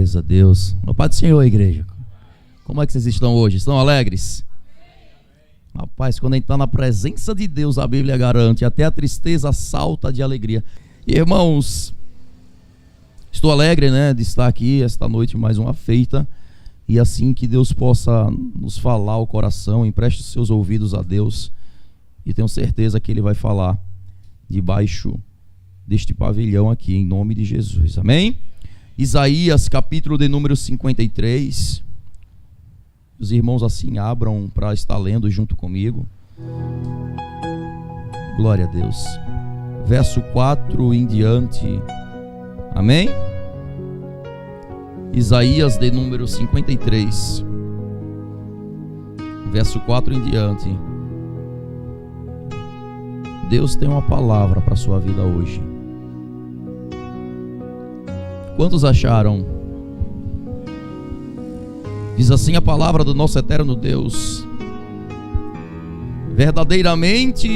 Glórias a Deus. A paz do Senhor, igreja. Como é que vocês estão hoje? Estão alegres? Rapaz, quando a gente está na presença de Deus, a Bíblia garante, até a tristeza salta de alegria. E, irmãos, estou alegre, de estar aqui esta noite, mais uma feita. E assim que Deus possa nos falar ao coração, empreste os seus ouvidos a Deus. E tenho certeza que Ele vai falar debaixo deste pavilhão aqui, em nome de Jesus. Amém? Isaías, capítulo de número 53. Os irmãos assim abram para estar lendo junto comigo. Glória a Deus. Verso 4 em diante. Amém? Isaías de número 53. Verso 4 em diante. Deus tem uma palavra para a sua vida hoje. Quantos acharam? Diz assim a palavra do nosso eterno Deus: verdadeiramente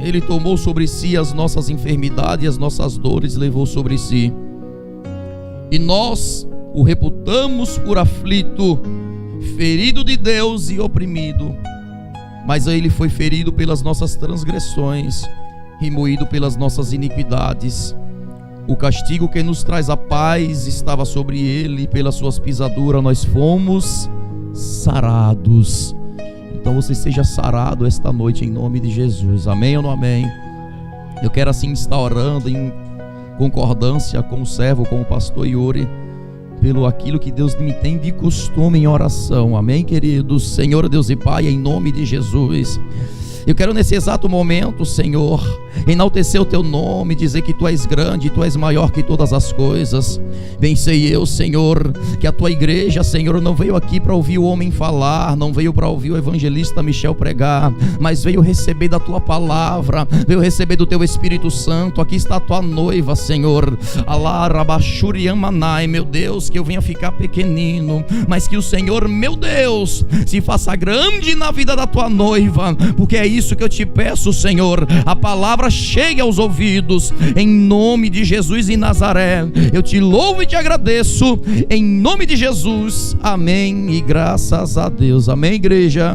Ele tomou sobre si as nossas enfermidades e as nossas dores levou sobre si, e nós o reputamos por aflito, ferido de Deus e oprimido. Mas Ele foi ferido pelas nossas transgressões e moído pelas nossas iniquidades. O castigo que nos traz a paz estava sobre Ele, e pelas suas pisaduras nós fomos sarados. Então você seja sarado esta noite em nome de Jesus. Amém ou não amém? Eu quero assim estar orando em concordância com o servo, com o pastor Yuri, pelo aquilo que Deus me tem de costume em oração. Amém, queridos? Senhor Deus e Pai, em nome de Jesus, eu quero nesse exato momento, Senhor, enaltecer o Teu nome, dizer que Tu és grande, Tu és maior que todas as coisas. Bem sei eu, Senhor, que a Tua igreja, Senhor, não veio aqui para ouvir o homem falar, não veio para ouvir o evangelista Michel pregar, mas veio receber da Tua palavra, veio receber do Teu Espírito Santo. Aqui está a Tua noiva, Senhor. Alá, rabachuriamanai, meu Deus, que eu venha ficar pequenino, mas que o Senhor, meu Deus, se faça grande na vida da Tua noiva, porque é isso que eu te peço, Senhor. A palavra chegue aos ouvidos, em nome de Jesus e Nazaré. Eu te louvo e te agradeço, em nome de Jesus. Amém e graças a Deus. Amém, igreja?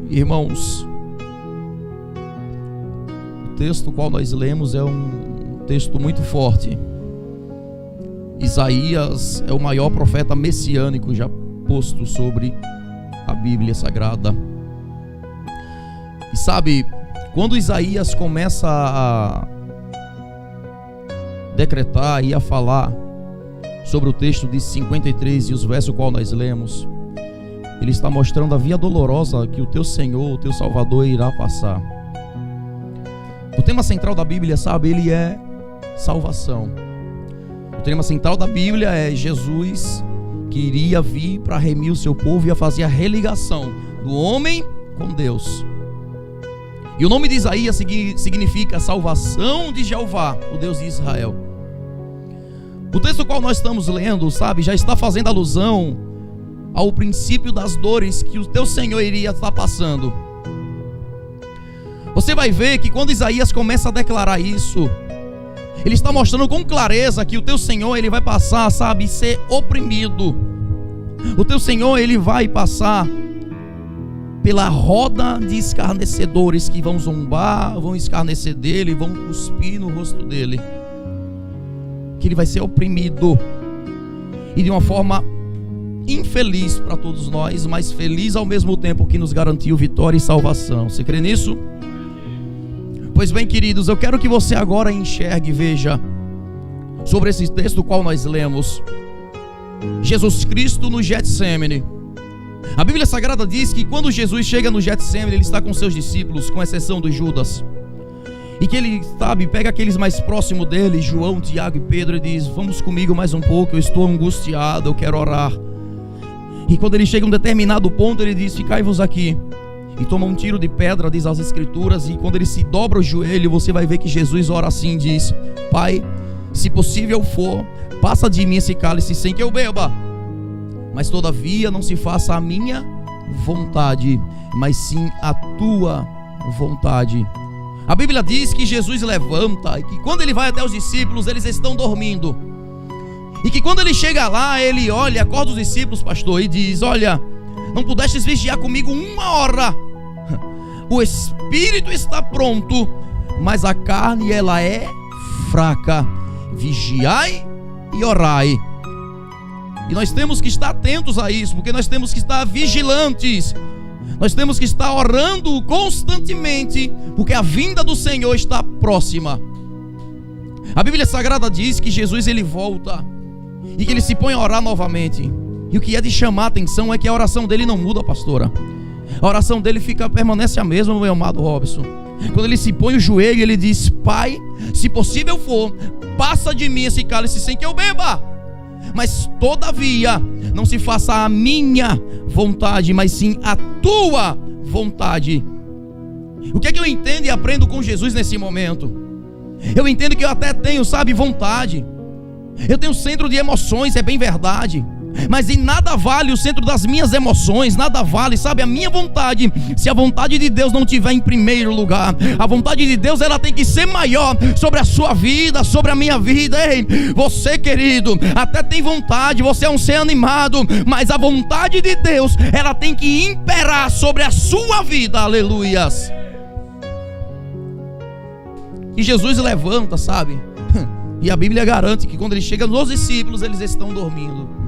Irmãos, o texto qual nós lemos é um texto muito forte. Isaías é o maior profeta messiânico já posto sobre a Bíblia Sagrada. E sabe, quando Isaías começa a decretar e a falar sobre o texto de 53 e os versos qual nós lemos, ele está mostrando a via dolorosa que o teu Senhor, o teu Salvador irá passar. O tema central da Bíblia, sabe, ele é salvação. O tema central da Bíblia é Jesus que iria vir para remir o seu povo e a fazer a religação do homem com Deus. E o nome de Isaías significa salvação de Jeová, o Deus de Israel. O texto qual nós estamos lendo, sabe, já está fazendo alusão ao princípio das dores que o teu Senhor iria estar passando. Você vai ver que quando Isaías começa a declarar isso, ele está mostrando com clareza que o teu Senhor, ele vai passar, sabe, ser oprimido. O teu Senhor, ele vai passar pela roda de escarnecedores que vão zombar, vão escarnecer dele, vão cuspir no rosto dele. Que ele vai ser oprimido. E de uma forma infeliz para todos nós, mas feliz ao mesmo tempo, que nos garantiu vitória e salvação. Você crê nisso? Pois bem, queridos, eu quero que você agora enxergue e veja sobre esse texto qual nós lemos. Jesus Cristo no Getsêmani. A Bíblia Sagrada diz que quando Jesus chega no Getsêmani, ele está com seus discípulos, com exceção de Judas. E que ele, sabe, pega aqueles mais próximos dele, João, Tiago e Pedro, e diz: vamos comigo mais um pouco, eu estou angustiado, eu quero orar. E quando ele chega a um determinado ponto, ele diz: ficai-vos aqui. E toma um tiro de pedra, diz as Escrituras, e quando ele se dobra o joelho, você vai ver que Jesus ora assim, diz: Pai, se possível for, passa de mim esse cálice sem que eu beba, mas todavia não se faça a minha vontade, mas sim a tua vontade. A Bíblia diz que Jesus levanta e que quando ele vai até os discípulos, eles estão dormindo. E que quando ele chega lá, ele olha, acorda os discípulos, pastor, e diz: olha, não pudestes vigiar comigo 1 hora. O espírito está pronto, mas a carne ela é fraca. Vigiai e orai. E nós temos que estar atentos a isso, porque nós temos que estar vigilantes. Nós temos que estar orando constantemente, porque a vinda do Senhor está próxima. A Bíblia Sagrada diz que Jesus ele volta e que ele se põe a orar novamente. E o que é de chamar a atenção é que a oração dele não muda, pastora. A oração dele permanece a mesma, meu amado Robson. Quando ele se põe o joelho, ele diz: Pai, se possível for, passa de mim esse cálice sem que eu beba. Mas todavia, não se faça a minha vontade, mas sim a tua vontade. O que é que eu entendo e aprendo com Jesus nesse momento? Eu entendo que eu até tenho, vontade. Eu tenho centro de emoções, é bem verdade. Mas em nada vale o centro das minhas emoções, nada vale, a minha vontade, se a vontade de Deus não estiver em primeiro lugar. A vontade de Deus, ela tem que ser maior sobre a sua vida, sobre a minha vida. Ei, você querido, até tem vontade, você é um ser animado, mas a vontade de Deus, ela tem que imperar sobre a sua vida, aleluias. E Jesus levanta, e a Bíblia garante que quando ele chega nos discípulos, eles estão dormindo.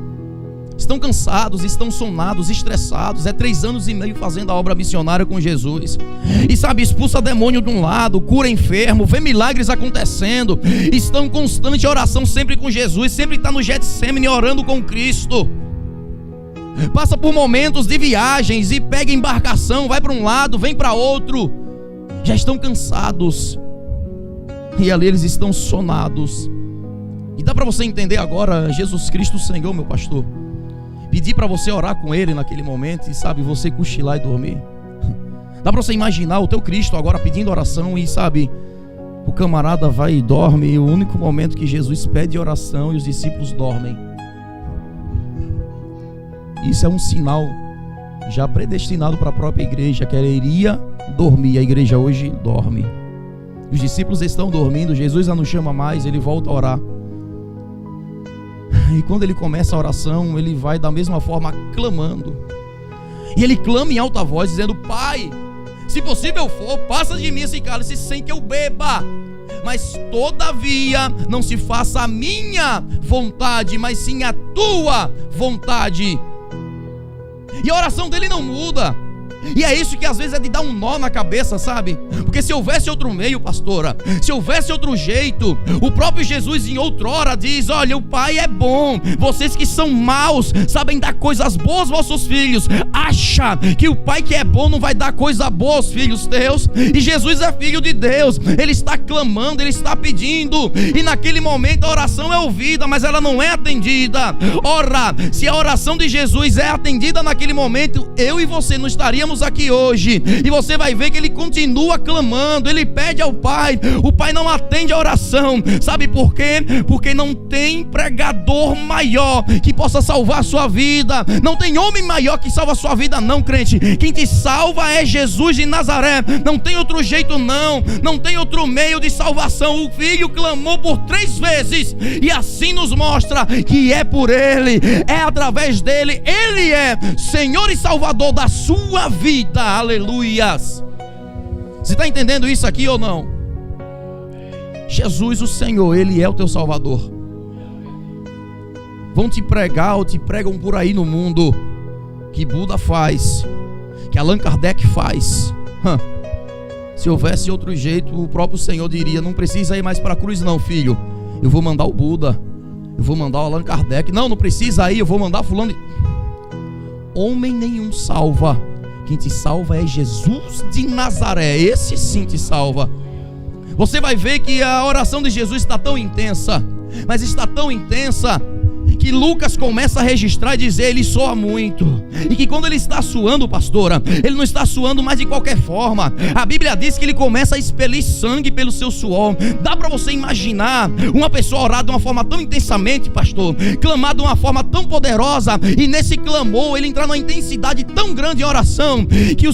Estão cansados, estão sonados, estressados. É 3 anos e meio fazendo a obra missionária com Jesus. E expulsa demônio de um lado, cura enfermo, vê milagres acontecendo. Estão em constante oração sempre com Jesus. Sempre está no Getsêmani orando com Cristo. Passa por momentos de viagens e pega embarcação, vai para um lado, vem para outro. Já estão cansados. E ali eles estão sonados. E dá para você entender agora Jesus Cristo Senhor, meu pastor, pedir para você orar com Ele naquele momento e você cochilar e dormir. Dá para você imaginar o teu Cristo agora pedindo oração e o camarada vai e dorme, e o único momento que Jesus pede oração e os discípulos dormem. Isso é um sinal já predestinado para a própria igreja, que ela iria dormir. A igreja hoje dorme. Os discípulos estão dormindo, Jesus já não chama mais, ele volta a orar. E quando ele começa a oração, ele vai da mesma forma clamando. E ele clama em alta voz, dizendo: Pai, se possível for, passa de mim esse cálice sem que eu beba. Mas todavia, não se faça a minha vontade, mas sim a tua vontade. E a oração dele não muda. E é isso que às vezes é de dar um nó na cabeça, Porque se houvesse outro meio, pastora, se houvesse outro jeito, o próprio Jesus em outrora diz: olha, o Pai é bom, vocês que são maus sabem dar coisas boas aos vossos filhos. Acha que o Pai que é bom não vai dar coisa boa aos filhos teus? E Jesus é filho de Deus, ele está clamando, ele está pedindo, e naquele momento a oração é ouvida, mas ela não é atendida. Ora, se a oração de Jesus é atendida naquele momento, eu e você não estaríamos aqui hoje. E você vai ver que ele continua clamando, ele pede ao Pai, o Pai não atende a oração. Sabe por quê? Porque não tem pregador maior que possa salvar a sua vida, não tem homem maior que salva a sua vida, não, crente. Quem te salva é Jesus de Nazaré, não tem outro jeito, não tem outro meio de salvação. O Filho clamou por 3 vezes, e assim nos mostra que é por ele, é através dele, ele é Senhor e Salvador da sua vida. Aleluias. Você está entendendo isso aqui ou não? Jesus o Senhor, ele é o teu Salvador. Vão te pregar ou te pregam por aí no mundo que Buda faz, que Allan Kardec faz. Se houvesse outro jeito, o próprio Senhor diria: não precisa ir mais para a cruz não, filho, eu vou mandar o Buda, eu vou mandar o Allan Kardec. Não precisa ir, eu vou mandar fulano. Homem nenhum salva. Quem te salva é Jesus de Nazaré, esse sim te salva. Você vai ver que a oração de Jesus está tão intensa, mas está tão intensa, que Lucas começa a registrar e dizer: ele soa muito. E que quando ele está suando, pastora, ele não está suando mais de qualquer forma. A Bíblia diz que ele começa a expelir sangue pelo seu suor. Dá para você imaginar uma pessoa orar de uma forma tão intensamente, pastor, clamar de uma forma tão poderosa, e nesse clamor ele entrar numa intensidade tão grande em oração, que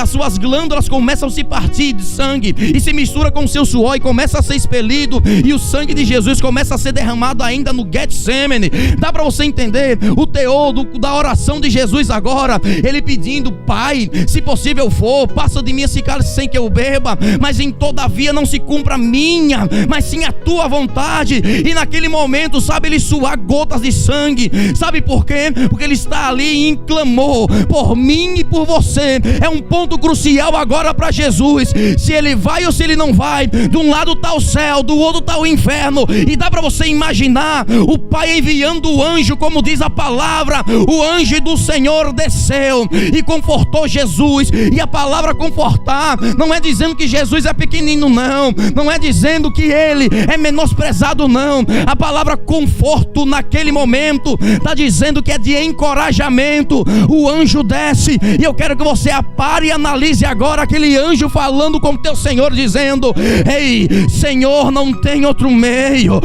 as suas glândulas começam a se partir de sangue e se mistura com o seu suor e começa a ser expelido, e o sangue de Jesus começa a ser derramado ainda no Getsemane. Dá para você entender o teor da oração de Jesus agora, ele pedindo: Pai, se possível for, passa de mim esse cálice sem que eu beba, mas em todavia não se cumpra a minha, mas sim a tua vontade. E naquele momento, sabe, ele suar gotas de sangue. Sabe por quê? Porque ele está ali em clamor por mim e por você. É um ponto crucial agora para Jesus, se ele vai ou se ele não vai. De um lado está o céu, do outro está o inferno. E dá para você imaginar o Pai enviando o anjo, como diz a palavra: o anjo do Senhor desceu e confortou Jesus. E a palavra confortar não é dizendo que Jesus é pequenino, não é dizendo que ele é menosprezado, não. A palavra conforto naquele momento está dizendo que é de encorajamento. O anjo desce, e eu quero que você pare e analise agora aquele anjo falando com o teu Senhor, dizendo: ei, Senhor, não tem outro meio.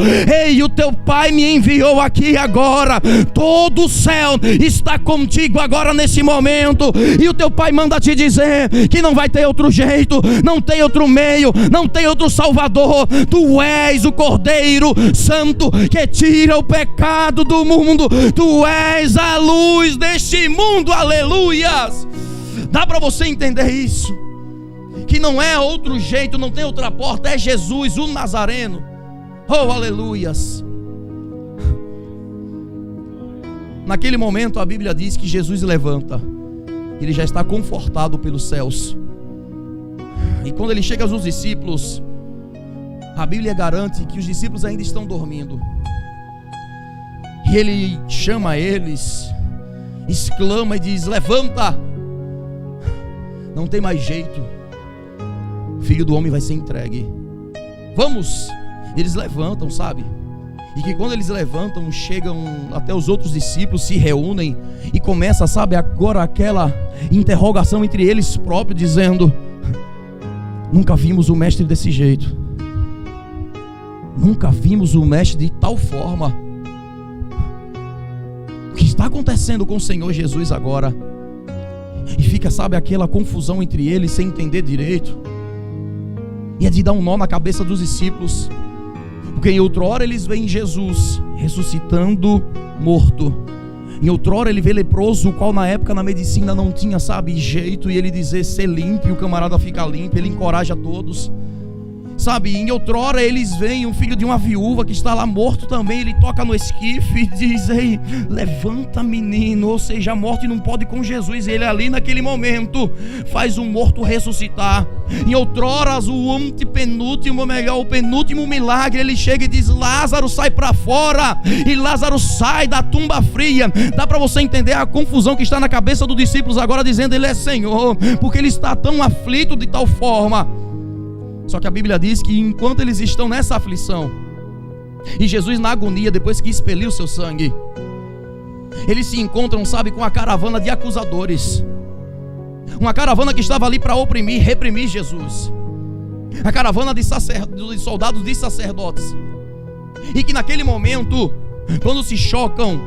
Ei, o teu Pai me enviou aqui agora. Todo o céu está contigo agora nesse momento, e o teu Pai manda te dizer que não vai ter outro jeito, não tem outro meio, não tem outro Salvador. Tu és o Cordeiro Santo que tira o pecado do mundo. Tu és a luz deste mundo. Aleluias. Dá para você entender isso? Que não é outro jeito, não tem outra porta, é Jesus, o Nazareno. Oh, aleluias. Naquele momento a Bíblia diz que Jesus levanta. Ele já está confortado pelos céus. E quando ele chega aos discípulos, a Bíblia garante que os discípulos ainda estão dormindo. E ele chama eles, exclama e diz: levanta, não tem mais jeito, o Filho do Homem vai ser entregue, vamos. Eles levantam, sabe? E que quando eles levantam, chegam até os outros discípulos, se reúnem e começa, sabe, agora aquela interrogação entre eles próprios, dizendo: nunca vimos o mestre desse jeito, nunca vimos o mestre de tal forma. O que está acontecendo com o Senhor Jesus agora? E fica, sabe, aquela confusão entre eles sem entender direito. E é de dar um nó na cabeça dos discípulos, porque em outrora eles veem Jesus ressuscitando morto. Em outrora ele vê leproso, o qual na época na medicina não tinha, sabe, jeito, e ele dizer ser limpo, e o camarada fica limpo, ele encoraja todos. Sabe, em outrora eles veem um filho de uma viúva que está lá morto também. Ele toca no esquife e diz: ei, levanta, menino. Ou seja, a morte não pode com Jesus. Ele ali naquele momento faz um morto ressuscitar. Em outroras o antepenúltimo, melhor, o penúltimo milagre, ele chega e diz: Lázaro, sai para fora. E Lázaro sai da tumba fria. Dá para você entender a confusão que está na cabeça dos discípulos agora, dizendo: ele é Senhor, porque ele está tão aflito de tal forma. Só que a Bíblia diz que enquanto eles estão nessa aflição, e Jesus na agonia, depois que expeliu seu sangue, eles se encontram, sabe, com a caravana de acusadores. Uma caravana que estava ali para oprimir, reprimir Jesus. A caravana de soldados de sacerdotes. E que naquele momento, quando se chocam,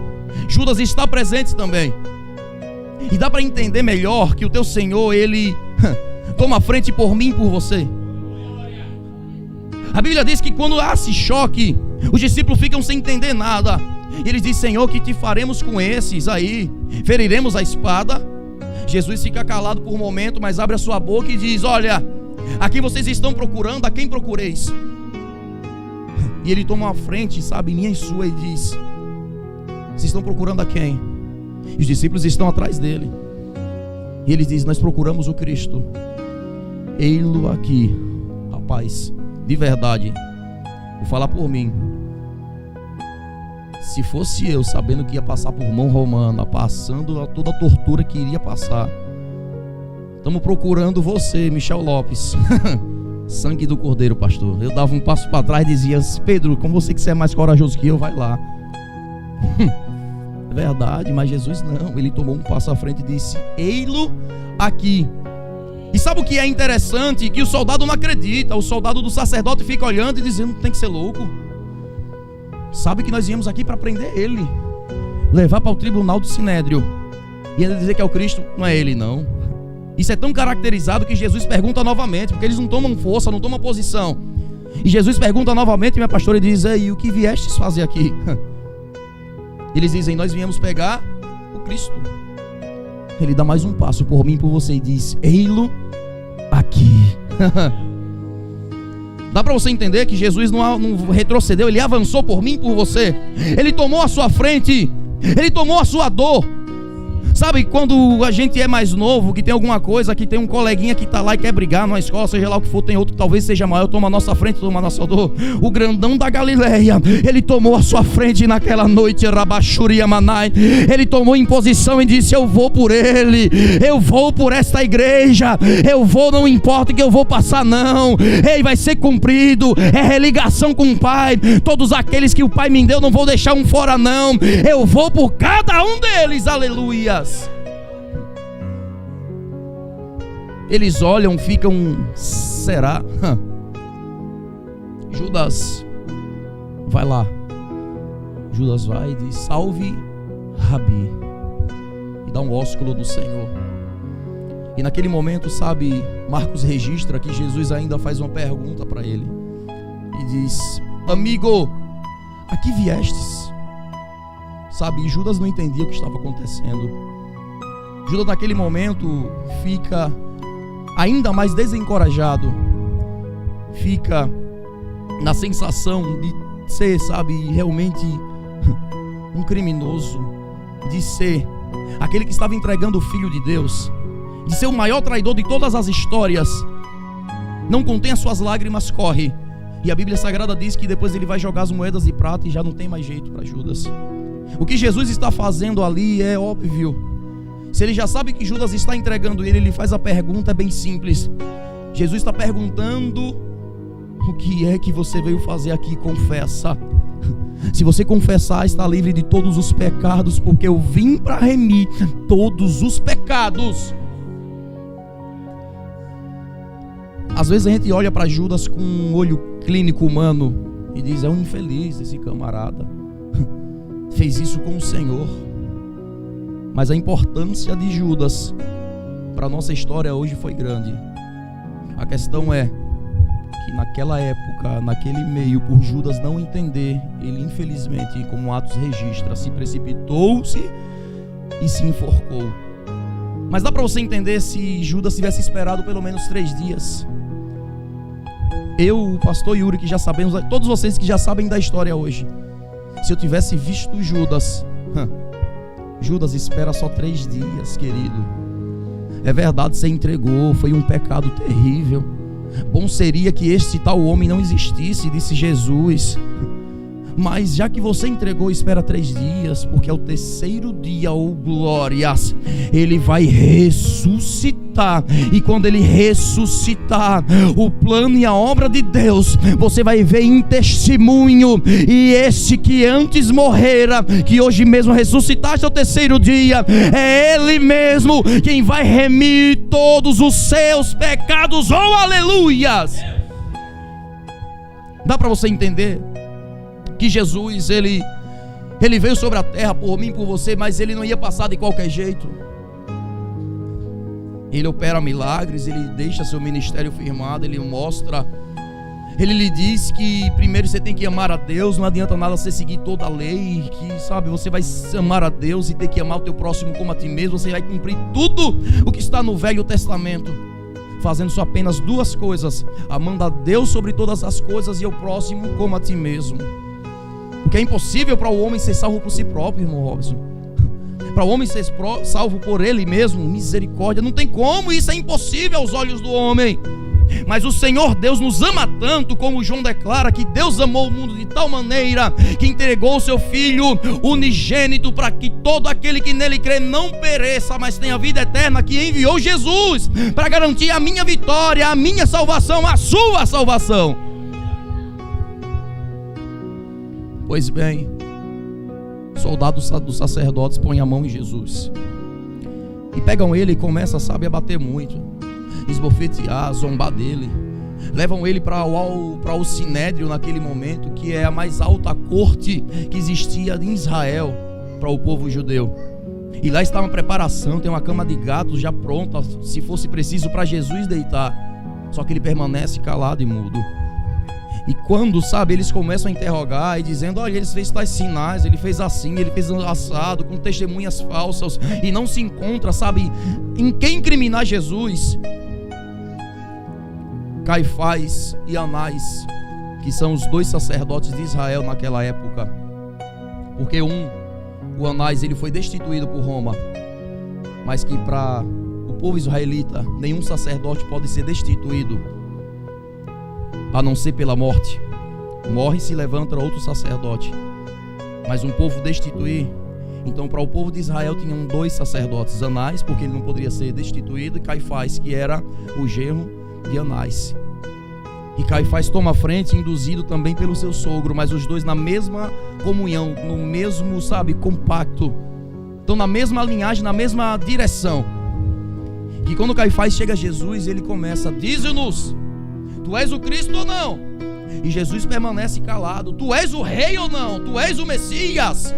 Judas está presente também. E dá para entender melhor que o teu Senhor, ele toma frente por mim e por você. A Bíblia diz que quando há esse choque, os discípulos ficam sem entender nada. E eles dizem: Senhor, que te faremos com esses aí? Feriremos a espada? Jesus fica calado por um momento, mas abre a sua boca e diz: olha, aqui vocês estão procurando, a quem procureis? E ele toma a frente, sabe, minha e sua, e diz: vocês estão procurando a quem? E os discípulos estão atrás dele. E ele diz: nós procuramos o Cristo. Ei-lo aqui. Rapaz, de verdade, vou falar por mim. Se fosse eu, sabendo que ia passar por mão romana, passando toda a tortura que iria passar, estamos procurando você, Michel Lopes. Sangue do Cordeiro, pastor. Eu dava um passo para trás e dizia: Pedro, como você que é mais corajoso que eu, vai lá. Verdade, mas Jesus não. Ele tomou um passo à frente e disse: ei-lo aqui. E sabe o que é interessante? Que o soldado não acredita. O soldado do sacerdote fica olhando e dizendo: tem que ser louco. Sabe que nós viemos aqui para prender ele, levar para o tribunal do Sinédrio, e ele dizer que é o Cristo. Não é ele, não. Isso é tão caracterizado que Jesus pergunta novamente, porque eles não tomam força, não tomam posição. E Jesus pergunta novamente, minha pastora, e diz: ei, o que viestes fazer aqui? Eles dizem: nós viemos pegar o Cristo. Ele dá mais um passo por mim e por você e diz: ei-lo aqui. Dá para você entender que Jesus não retrocedeu, ele avançou por mim e por você. Ele tomou a sua frente, ele tomou a sua dor. Sabe quando a gente é mais novo, que tem alguma coisa, que tem um coleguinha que está lá e quer brigar numa escola, seja lá o que for, tem outro que talvez seja maior, toma a nossa frente, toma a nossa dor. O grandão da Galileia, ele tomou a sua frente naquela noite, Rabashuria Manai. Ele tomou em posição e disse: eu vou por ele, eu vou por esta igreja, eu vou, não importa que eu vou passar não. Ei, vai ser cumprido, é religação com o Pai. Todos aqueles que o Pai me deu, não vou deixar um fora não. Eu vou por cada um deles, aleluia. Eles olham, ficam: será? Judas vai lá. Judas vai e diz: salve Rabi, e dá um ósculo do Senhor. E naquele momento, sabe, Marcos registra que Jesus ainda faz uma pergunta para ele e diz: amigo, a que viestes? Sabe, e Judas não entendia o que estava acontecendo. Judas naquele momento fica ainda mais desencorajado, fica na sensação de ser, sabe, realmente um criminoso, de ser aquele que estava entregando o Filho de Deus, de ser o maior traidor de todas as histórias. Não contém as suas lágrimas, corre. E a Bíblia Sagrada diz que depois ele vai jogar as moedas de prata e já não tem mais jeito para Judas. O que Jesus está fazendo ali é óbvio. Se ele já sabe que Judas está entregando ele, ele faz a pergunta bem simples. Jesus está perguntando: o que é que você veio fazer aqui? Confessa. Se você confessar, está livre de todos os pecados, porque eu vim para remir todos os pecados. Às vezes a gente olha para Judas com um olho clínico humano e diz: é um infeliz esse camarada, fez isso com o Senhor. Mas a importância de Judas para a nossa história hoje foi grande. A questão é que naquela época, naquele meio, por Judas não entender, ele infelizmente, como Atos registra, se precipitou-se e se enforcou. Mas dá para você entender se Judas tivesse esperado pelo menos 3 dias. Eu, o pastor Yuri, que já sabemos, todos vocês que já sabem da história hoje, se eu tivesse visto Judas, Judas, espera só 3 dias, querido. É verdade, você entregou, foi um pecado terrível. Bom seria que este tal homem não existisse, disse Jesus. Mas já que você entregou, espera 3 dias, porque ao 3º dia, oh glórias, ele vai ressuscitar. E quando ele ressuscitar, o plano e a obra de Deus, você vai ver em testemunho. E esse que antes morrera, que hoje mesmo ressuscitaste ao 3º dia, é ele mesmo quem vai remir todos os seus pecados. Oh aleluias! Dá para você entender que Jesus, ele veio sobre a terra por mim, por você, mas ele não ia passar de qualquer jeito. Ele opera milagres, ele deixa seu ministério firmado, ele mostra, ele lhe diz que primeiro você tem que amar a Deus, não adianta nada você seguir toda a lei, que sabe, você vai amar a Deus e ter que amar o teu próximo como a ti mesmo, você vai cumprir tudo o que está no Velho Testamento, fazendo só apenas 2 coisas: amando a Deus sobre todas as coisas e ao próximo como a ti mesmo. Porque é impossível para o homem ser salvo por si próprio, irmão Robson. Para o homem ser salvo por ele mesmo, misericórdia, não tem como, isso é impossível aos olhos do homem. Mas o Senhor Deus nos ama tanto, como João declara, que Deus amou o mundo de tal maneira que entregou o seu Filho unigênito, para que todo aquele que nele crê não pereça, mas tenha vida eterna, que enviou Jesus para garantir a minha vitória, a minha salvação, a sua salvação. Pois bem, soldados dos sacerdotes põem a mão em Jesus e pegam ele e começam, sabe, a bater muito, esbofetear, zombar dele. Levam ele para o Sinédrio naquele momento, que é a mais alta corte que existia em Israel para o povo judeu. E lá está uma preparação, tem uma cama de gatos já pronta, se fosse preciso, para Jesus deitar. Só que ele permanece calado e mudo. E quando, sabe, eles começam a interrogar e dizendo: olha, ele fez tais sinais, ele fez assim, ele fez assado, com testemunhas falsas, e não se encontra, sabe, em quem incriminar Jesus. Caifás e Anás, que são os dois sacerdotes de Israel naquela época, porque o Anás, ele foi destituído por Roma, mas que para o povo israelita nenhum sacerdote pode ser destituído a não ser pela morte. Morre e se levanta outro sacerdote, mas um povo destituir. Então, para o povo de Israel tinham dois sacerdotes: Anás, porque ele não poderia ser destituído, e Caifás, que era o genro de Anás. E Caifás toma a frente, induzido também pelo seu sogro, mas os dois na mesma comunhão, no mesmo, sabe, compacto, estão na mesma linhagem, na mesma direção. E quando Caifás chega a Jesus, ele começa: dize-nos, tu és o Cristo ou não? E Jesus permanece calado: tu és o rei ou não? Tu és o Messias?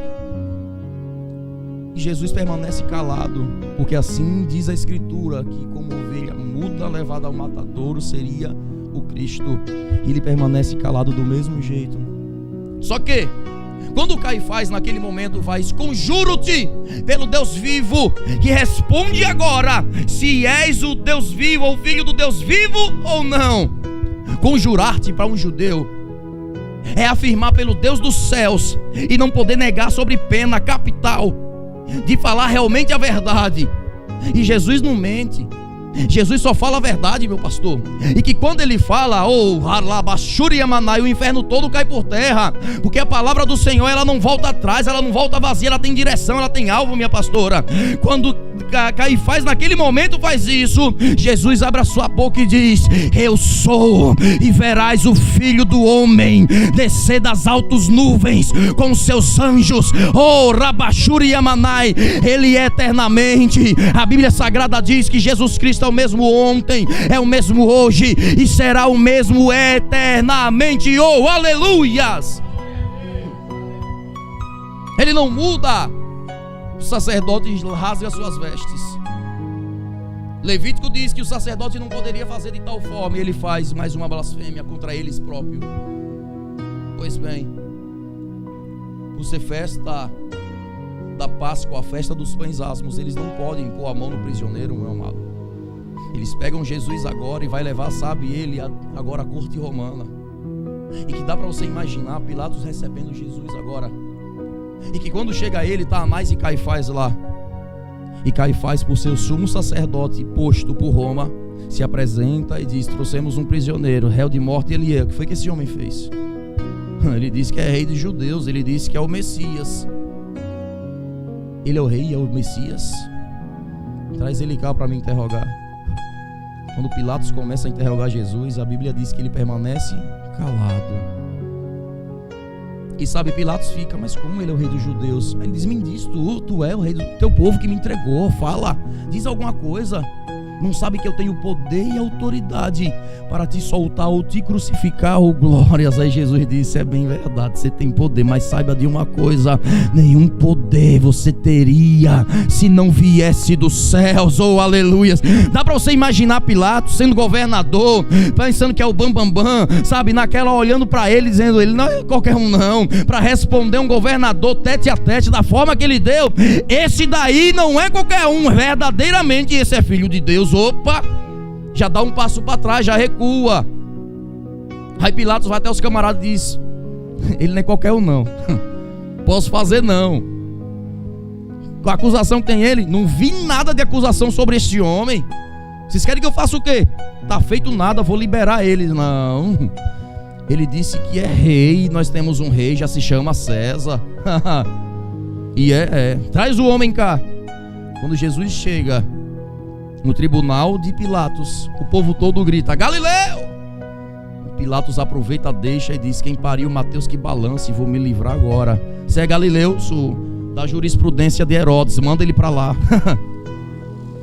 E Jesus permanece calado, porque assim diz a Escritura, que como ovelha muda levada ao matadouro seria o Cristo. E ele permanece calado do mesmo jeito. Só que quando Caifás naquele momento faz: conjuro-te pelo Deus vivo, que responde agora se és o Deus vivo, ou o filho do Deus vivo ou não. Conjurar-te para um judeu é afirmar pelo Deus dos céus e não poder negar sobre pena capital de falar realmente a verdade. E Jesus não mente. Jesus só fala a verdade, meu pastor. E que quando ele fala, o inferno todo cai por terra, porque a palavra do Senhor, ela não volta atrás, ela não volta vazia, ela tem direção, ela tem alvo, minha pastora. Quando Caifás naquele momento faz isso, Jesus abre a sua boca e diz: eu sou, e verás o Filho do Homem descer das altas nuvens com seus anjos. Oh, Rabachuri Yamanai, ele é eternamente. A Bíblia Sagrada diz que Jesus Cristo é o mesmo ontem, é o mesmo hoje e será o mesmo eternamente. Oh, aleluias! Ele não muda. O sacerdote rasga suas vestes. Levítico diz que o sacerdote não poderia fazer de tal forma, e ele faz mais uma blasfêmia contra eles próprios. Pois bem, por ser festa da Páscoa, a festa dos pães asmos, eles não podem pôr a mão no prisioneiro, meu amado. Eles pegam Jesus agora e vai levar, sabe, ele agora à corte romana. E que dá para você imaginar Pilatos recebendo Jesus agora. E que quando chega ele, está Anás e Caifás lá. E Caifás, por ser o sumo sacerdote posto por Roma, se apresenta e diz: trouxemos um prisioneiro, réu de morte ele é. O que foi que esse homem fez? Ele disse que é rei dos judeus, ele disse que é o Messias. Ele é o rei, é o Messias? Traz ele cá para me interrogar. Quando Pilatos começa a interrogar Jesus, a Bíblia diz que ele permanece calado. E sabe, Pilatos fica: mas como ele é o rei dos judeus? Aí ele diz: me diz, tu é o rei do teu povo que me entregou, fala, diz alguma coisa. Não sabe que eu tenho poder e autoridade para te soltar ou te crucificar? Oh, glórias. Aí Jesus disse: é bem verdade, você tem poder, mas saiba de uma coisa: nenhum poder você teria se não viesse dos céus. Oh, aleluias. Dá para você imaginar Pilatos sendo governador, pensando que é o bambambam, sabe, naquela, olhando para ele, dizendo: ele não é qualquer um não, para responder um governador tete a tete da forma que ele deu. Esse daí não é qualquer um, verdadeiramente esse é filho de Deus. Opa, já dá um passo para trás, já recua. Aí Pilatos vai até os camaradas e diz: ele não é qualquer um não, posso fazer não. Com a acusação que tem ele, não vi nada de acusação sobre este homem. Vocês querem que eu faça o quê? Tá feito nada, vou liberar ele. Não, ele disse que é rei, nós temos um rei, já se chama César. E traz o homem cá. Quando Jesus chega no tribunal de Pilatos, o povo todo grita: Galileu! Pilatos aproveita, deixa e diz: quem pariu, Mateus que balance, vou me livrar agora. Você é Galileu? Sou. da jurisprudência de Herodes, manda ele para lá.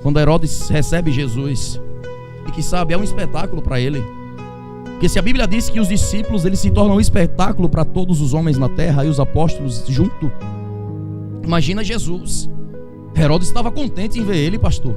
Quando Herodes recebe Jesus, e que sabe, é um espetáculo para ele. Porque se a Bíblia diz que os discípulos eles se tornam um espetáculo para todos os homens na terra, e os apóstolos junto, imagina Jesus. Herodes estava contente em ver ele, pastor.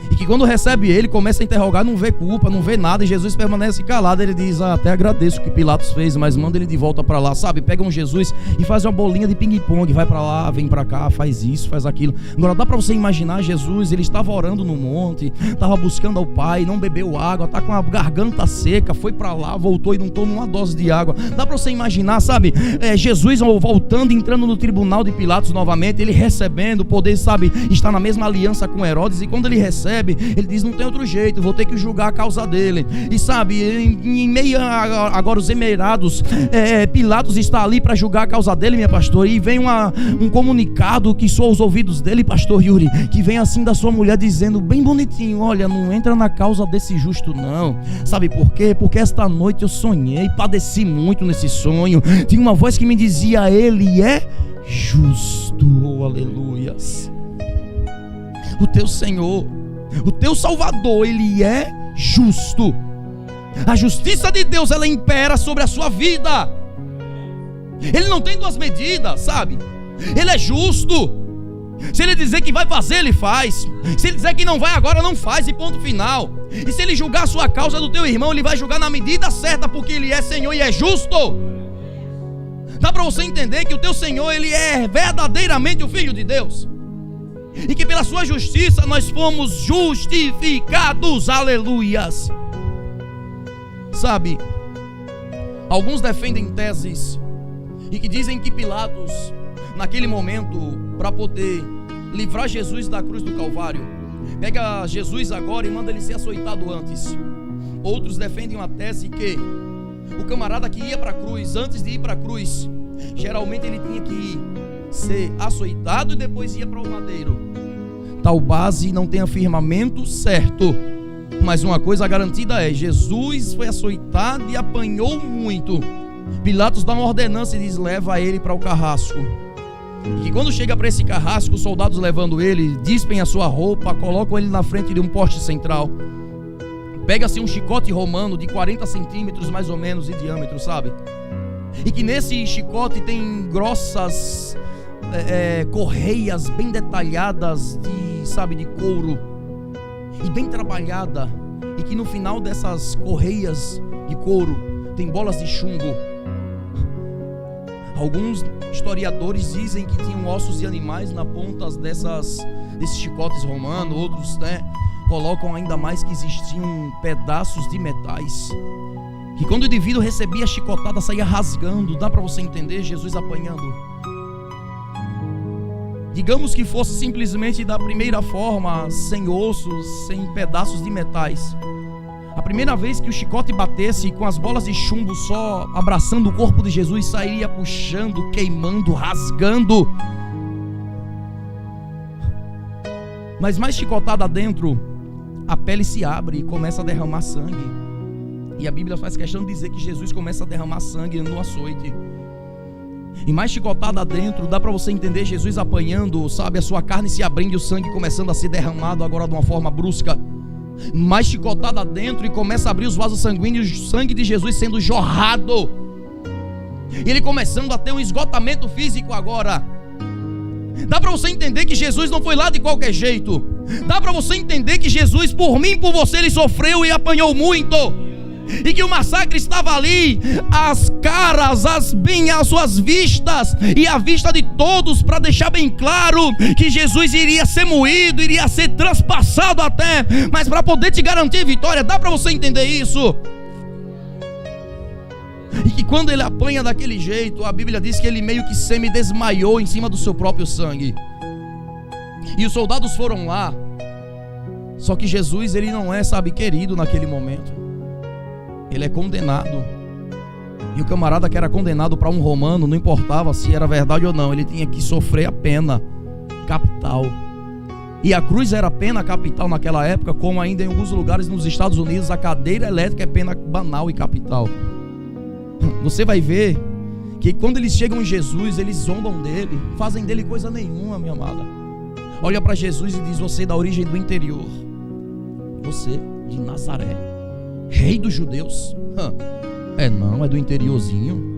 E que quando recebe ele, começa a interrogar, não vê culpa, não vê nada, e Jesus permanece calado. Ele diz, até agradeço o que Pilatos fez, mas manda ele de volta para lá, sabe? Pega um Jesus e faz uma bolinha de ping-pong, vai para lá, vem para cá, faz isso, faz aquilo. Agora dá para você imaginar Jesus, ele estava orando no monte, estava buscando ao Pai, não bebeu água, tá com a garganta seca, foi para lá, voltou e não tomou uma dose de água. Dá para você imaginar, sabe? Jesus voltando, entrando no tribunal de Pilatos novamente, ele recebendo o poder, sabe? Está na mesma aliança com Herodes, e quando ele recebe, ele diz, não tem outro jeito, vou ter que julgar a causa dele. E sabe, em meio a agora os emirados, Pilatos está ali para julgar a causa dele, minha pastor, e vem um comunicado que soa os ouvidos dele, pastor Yuri, que vem assim da sua mulher dizendo, bem bonitinho, olha, não entra na causa desse justo não. Sabe por quê? Porque esta noite eu sonhei, padeci muito nesse sonho, tinha uma voz que me dizia, ele é justo, oh, aleluias. O teu Senhor, o teu Salvador, ele é justo. A justiça de Deus, ela impera sobre a sua vida. Ele não tem duas medidas, sabe? Ele é justo. Se ele dizer que vai fazer, ele faz. Se ele dizer que não vai agora, não faz, e ponto final. E se ele julgar a sua causa do teu irmão, ele vai julgar na medida certa, porque ele é Senhor e é justo. Dá para você entender que o teu Senhor, ele é verdadeiramente o Filho de Deus, e que pela sua justiça nós fomos justificados, aleluias. Sabe, alguns defendem teses e que dizem que Pilatos, naquele momento, para poder livrar Jesus da cruz do Calvário, pega Jesus agora e manda ele ser açoitado antes. Outros defendem uma tese que o camarada que ia para a cruz, antes de ir para a cruz, geralmente ele tinha que ser açoitado e depois ia para o madeiro. Tal base não tem afirmamento certo, mas uma coisa garantida é, Jesus foi açoitado e apanhou muito. Pilatos dá uma ordenança e diz, leva ele para o carrasco. E quando chega para esse carrasco, os soldados levando ele, despem a sua roupa, colocam ele na frente de um poste central. Pega-se um chicote romano de 40 centímetros mais ou menos de diâmetro, sabe? E que nesse chicote tem grossas correias bem detalhadas de couro, e bem trabalhada, e que no final dessas correias de couro tem bolas de chumbo. Alguns historiadores dizem que tinham ossos de animais na ponta desses chicotes romanos. Outros colocam ainda mais que existiam pedaços de metais, que quando o indivíduo recebia a chicotada saía rasgando. Dá para você entender Jesus apanhando? Digamos que fosse simplesmente da primeira forma, sem ossos, sem pedaços de metais. A primeira vez que o chicote batesse, com as bolas de chumbo só abraçando o corpo de Jesus, sairia puxando, queimando, rasgando. Mas mais chicotada dentro, a pele se abre e começa a derramar sangue. E a Bíblia faz questão de dizer que Jesus começa a derramar sangue no açoite. E mais chicotada dentro, dá para você entender Jesus apanhando, sabe, a sua carne se abrindo e o sangue começando a ser derramado agora de uma forma brusca. Mais chicotada dentro e começa a abrir os vasos sanguíneos, o sangue de Jesus sendo jorrado. E ele começando a ter um esgotamento físico agora. Dá para você entender que Jesus não foi lá de qualquer jeito. Dá para você entender que Jesus, por mim, por você, ele sofreu e apanhou muito. E que o massacre estava ali, as caras, as suas vistas e a vista de todos, para deixar bem claro que Jesus iria ser moído, iria ser transpassado até, mas para poder te garantir vitória. Dá para você entender isso? E que quando ele apanha daquele jeito, a Bíblia diz que ele meio que semi-desmaiou em cima do seu próprio sangue. E os soldados foram lá. Só que Jesus, ele não é, sabe, querido naquele momento. Ele é condenado. E o camarada que era condenado para um romano, não importava se era verdade ou não, ele tinha que sofrer a pena capital. E a cruz era a pena capital naquela época, como ainda em alguns lugares nos Estados Unidos a cadeira elétrica é pena banal e capital. Você vai ver que quando eles chegam em Jesus, eles zombam dele, fazem dele coisa nenhuma, minha amada. Olha para Jesus e diz: você é da origem do interior, você de Nazaré, rei dos judeus? Não, é do interiorzinho.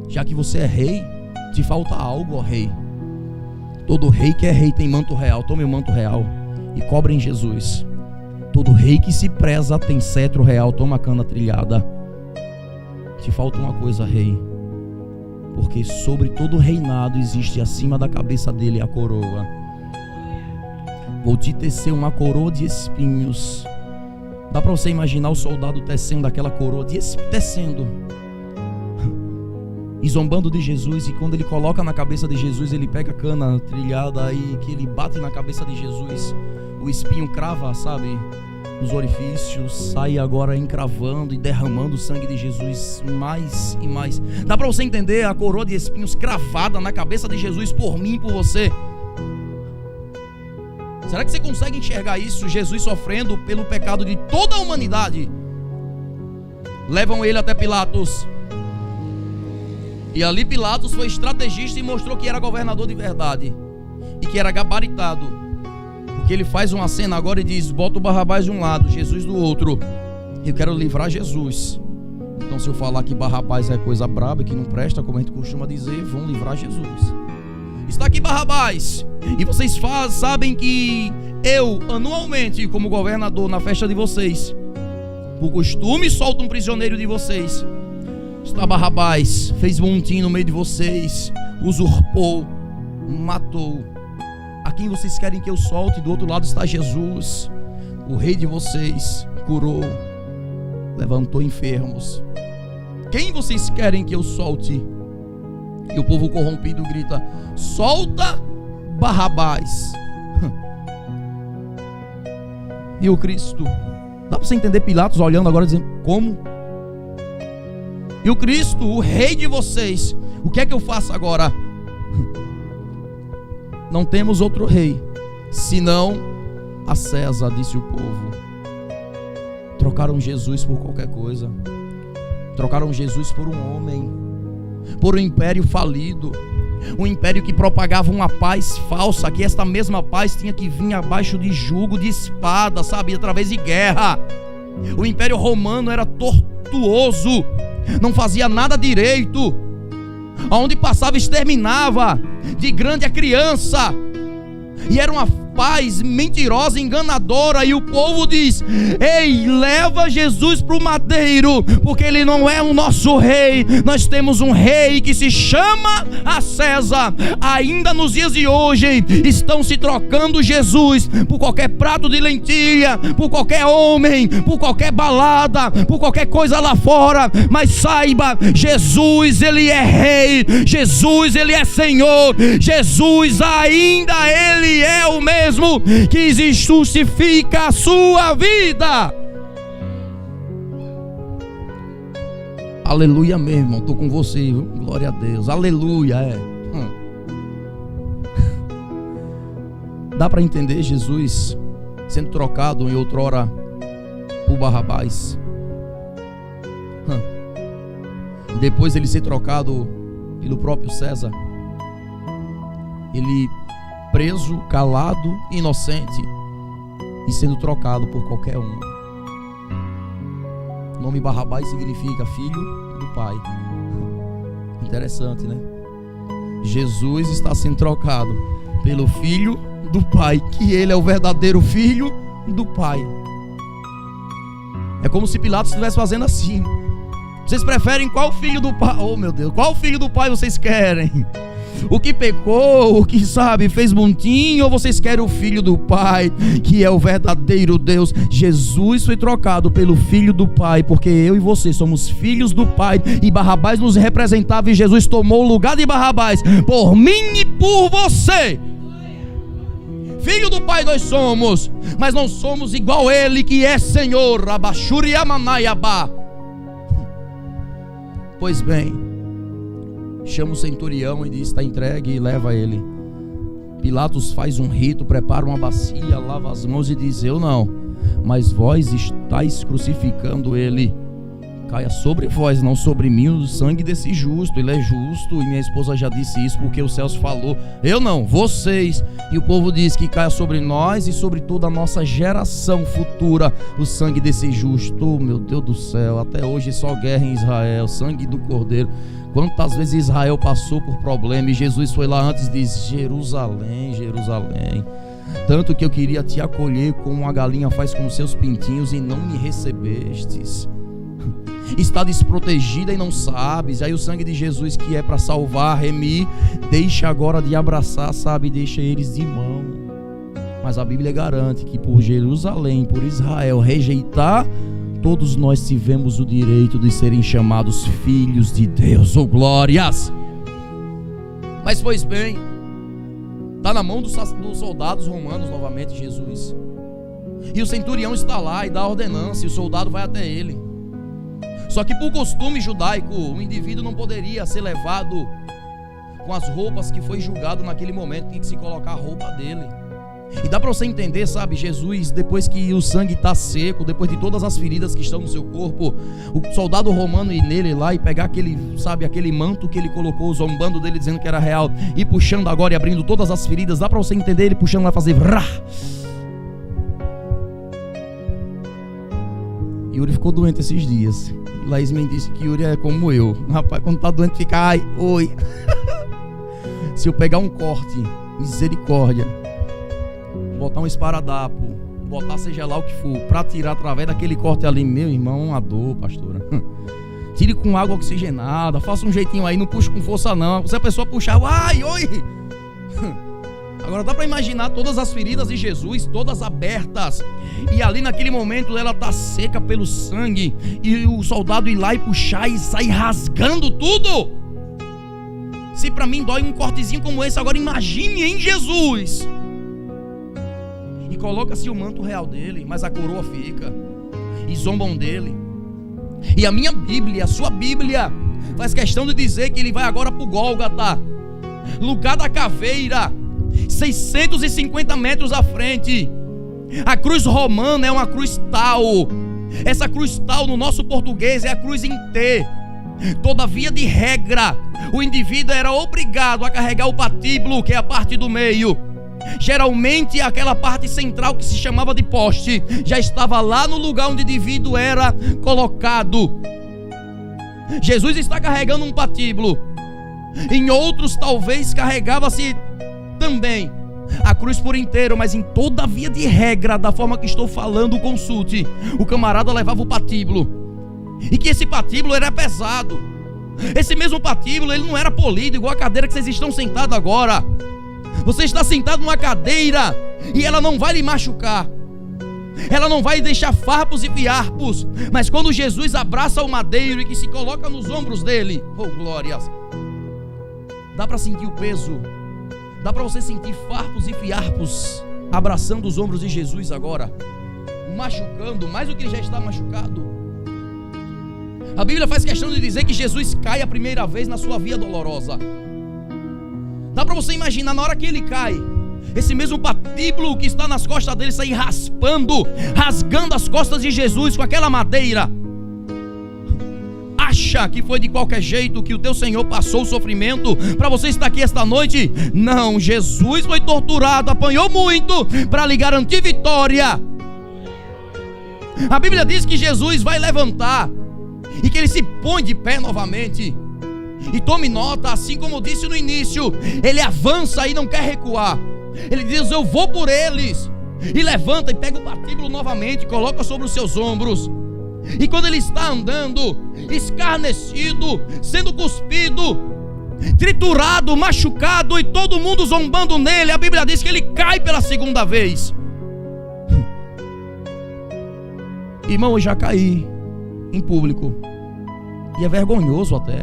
Já que você é rei, te falta algo, ó rei. Todo rei que é rei tem manto real. Tome o manto real e cobre em Jesus. Todo rei que se preza tem cetro real. Toma a cana trilhada. Te falta uma coisa, rei, porque sobre todo reinado existe acima da cabeça dele a coroa. Vou te tecer uma coroa de espinhos. Dá para você imaginar o soldado tecendo aquela coroa, tecendo e zombando de Jesus. E quando ele coloca na cabeça de Jesus, ele pega a cana trilhada e que ele bate na cabeça de Jesus, o espinho crava, sabe, nos orifícios, sai agora encravando e derramando o sangue de Jesus mais e mais. Dá para você entender a coroa de espinhos cravada na cabeça de Jesus por mim e por você? Será que você consegue enxergar isso? Jesus sofrendo pelo pecado de toda a humanidade. Levam ele até Pilatos. E ali Pilatos foi estrategista e mostrou que era governador de verdade e que era gabaritado. Porque ele faz uma cena agora e diz: bota o Barrabás de um lado, Jesus do outro. Eu quero livrar Jesus. Então, se eu falar que Barrabás é coisa braba, que não presta, como a gente costuma dizer, vão livrar Jesus. Está aqui Barrabás. E vocês sabem que eu, anualmente, como governador, na festa de vocês, por costume, solto um prisioneiro de vocês. Está Barrabás, fez montinho no meio de vocês, usurpou, matou. A quem vocês querem que eu solte? Do outro lado está Jesus, o rei de vocês, curou, levantou enfermos. Quem vocês querem que eu solte? E o povo corrompido grita: solta Barrabás. E o Cristo, dá para você entender Pilatos olhando agora dizendo: como? E o Cristo, o rei de vocês, o que é que eu faço agora? Não temos outro rei senão a César, disse o povo. Trocaram Jesus por qualquer coisa. Trocaram Jesus por um homem, por um império falido, um império que propagava uma paz falsa, que esta mesma paz tinha que vir abaixo de jugo de espada, sabe, através de guerra. O império romano era tortuoso, não fazia nada direito, aonde passava exterminava, de grande a criança, e era uma paz mentirosa, enganadora. E o povo diz: ei, leva Jesus para o madeiro, porque ele não é o nosso rei. Nós temos um rei que se chama a César. Ainda nos dias de hoje estão se trocando Jesus por qualquer prato de lentilha, por qualquer homem, por qualquer balada, por qualquer coisa lá fora. Mas saiba, Jesus, ele é rei, Jesus, ele é Senhor, Jesus ainda, ele é o mesmo que justifica a sua vida. Aleluia mesmo, irmão. Estou com você, viu? Glória a Deus. Aleluia, Dá para entender Jesus sendo trocado em outrora por Barrabás. Depois ele ser trocado pelo próprio César. Ele preso, calado, inocente, e sendo trocado por qualquer um. O nome Barrabás significa filho do Pai. Interessante, né? Jesus está sendo trocado pelo filho do Pai, que ele é o verdadeiro filho do Pai. É como se Pilatos estivesse fazendo assim: vocês preferem qual filho do Pai? Oh meu Deus, qual filho do Pai vocês querem? O que pecou, o que sabe, fez montinho, ou vocês querem o filho do Pai, que é o verdadeiro Deus? Jesus foi trocado pelo filho do Pai, porque eu e você somos filhos do Pai, e Barrabás nos representava, e Jesus tomou o lugar de Barrabás por mim e por você. Filho do Pai nós somos, mas não somos igual a ele, que é Senhor. Pois bem, chama o centurião e diz: está entregue, e leva ele. Pilatos faz um rito, prepara uma bacia, lava as mãos e diz: eu não, mas vós estáis crucificando ele. caia sobre vós, não sobre mim, o sangue desse justo. Ele é justo, e minha esposa já disse isso porque o Celso falou. Eu não, vocês. E o povo diz que caia sobre nós e sobre toda a nossa geração futura o sangue desse justo. Meu Deus do céu, até hoje só guerra em Israel, sangue do Cordeiro. Quantas vezes Israel passou por problema e Jesus foi lá antes e disse: Jerusalém, Jerusalém, tanto que eu queria te acolher como uma galinha faz com seus pintinhos e não me recebestes. Está desprotegida e não sabes. Aí o sangue de Jesus, que é para salvar, remir, deixa agora de abraçar, sabe, deixa eles de mão. Mas a Bíblia garante que por Jerusalém, por Israel rejeitar, todos nós tivemos o direito de serem chamados filhos de Deus. Oh, glórias! Mas pois bem, está na mão dos soldados romanos novamente Jesus. E o centurião está lá e dá a ordenança, e o soldado vai até ele. Só que por costume judaico, o indivíduo não poderia ser levado com as roupas que foi julgado naquele momento. Tinha que se colocar a roupa dele. E dá para você entender, sabe, Jesus, depois que o sangue está seco, depois de todas as feridas que estão no seu corpo, o soldado romano ir nele lá e pegar aquele, sabe, aquele manto que ele colocou, zombando dele, dizendo que era real, e puxando agora e abrindo todas as feridas. Dá para você entender ele puxando lá, fazer vrá. Yuri ficou doente esses dias. Laís me disse que Yuri é como eu. Rapaz, quando tá doente fica, ai, oi. Se eu pegar um corte, misericórdia, botar um esparadrapo, botar seja lá o que for, pra tirar através daquele corte ali, meu irmão, uma dor, pastora. Tire com água oxigenada, faça um jeitinho aí, não puxe com força não. Se a pessoa puxar, ai, oi. Agora dá para imaginar todas as feridas de Jesus, todas abertas, e ali naquele momento ela está seca pelo sangue, e o soldado ir lá e puxar e sair rasgando tudo. Se para mim dói um cortezinho como esse, agora imagine em Jesus. E coloca-se o manto real dele, mas a coroa fica, e zombam dele. E a minha Bíblia, a sua Bíblia, faz questão de dizer que ele vai agora para o Gólgota, lugar da caveira, 650 metros à frente. A cruz romana é uma cruz tal. Essa cruz tal no nosso português é a cruz em T. Todavia, de regra, o indivíduo era obrigado a carregar o patíbulo, que é a parte do meio. Geralmente aquela parte central que se chamava de poste já estava lá no lugar onde o indivíduo era colocado. Jesus está carregando um patíbulo. Em outros talvez carregava-se também a cruz por inteiro, mas em toda via de regra, da forma que estou falando, consulte, o camarada levava o patíbulo, e que esse patíbulo era pesado. Esse mesmo patíbulo, ele não era polido igual a cadeira que vocês estão sentados agora. Você está sentado numa cadeira e ela não vai lhe machucar, ela não vai deixar farpos e fiarpos, mas quando Jesus abraça o madeiro e que se coloca nos ombros dele, oh glórias, dá para sentir o peso. Dá para você sentir farpos e fiarpos abraçando os ombros de Jesus agora, machucando mais do que ele já está machucado. A Bíblia faz questão de dizer que Jesus cai a primeira vez na sua via dolorosa. Dá para você imaginar, na hora que ele cai, esse mesmo patíbulo que está nas costas dele sair raspando, rasgando as costas de Jesus com aquela madeira. Acha que foi de qualquer jeito que o teu Senhor passou o sofrimento para você estar aqui esta noite? Não, Jesus foi torturado, apanhou muito para lhe garantir vitória. A Bíblia diz que Jesus vai levantar e que ele se põe de pé novamente. E tome nota, assim como eu disse no início, ele avança e não quer recuar. Ele diz: eu vou por eles. E levanta e pega o patíbulo novamente, coloca sobre os seus ombros. E quando ele está andando, escarnecido, sendo cuspido, triturado, machucado e todo mundo zombando nele, a Bíblia diz que ele cai pela segunda vez. Irmão, eu já caí em público e é vergonhoso até.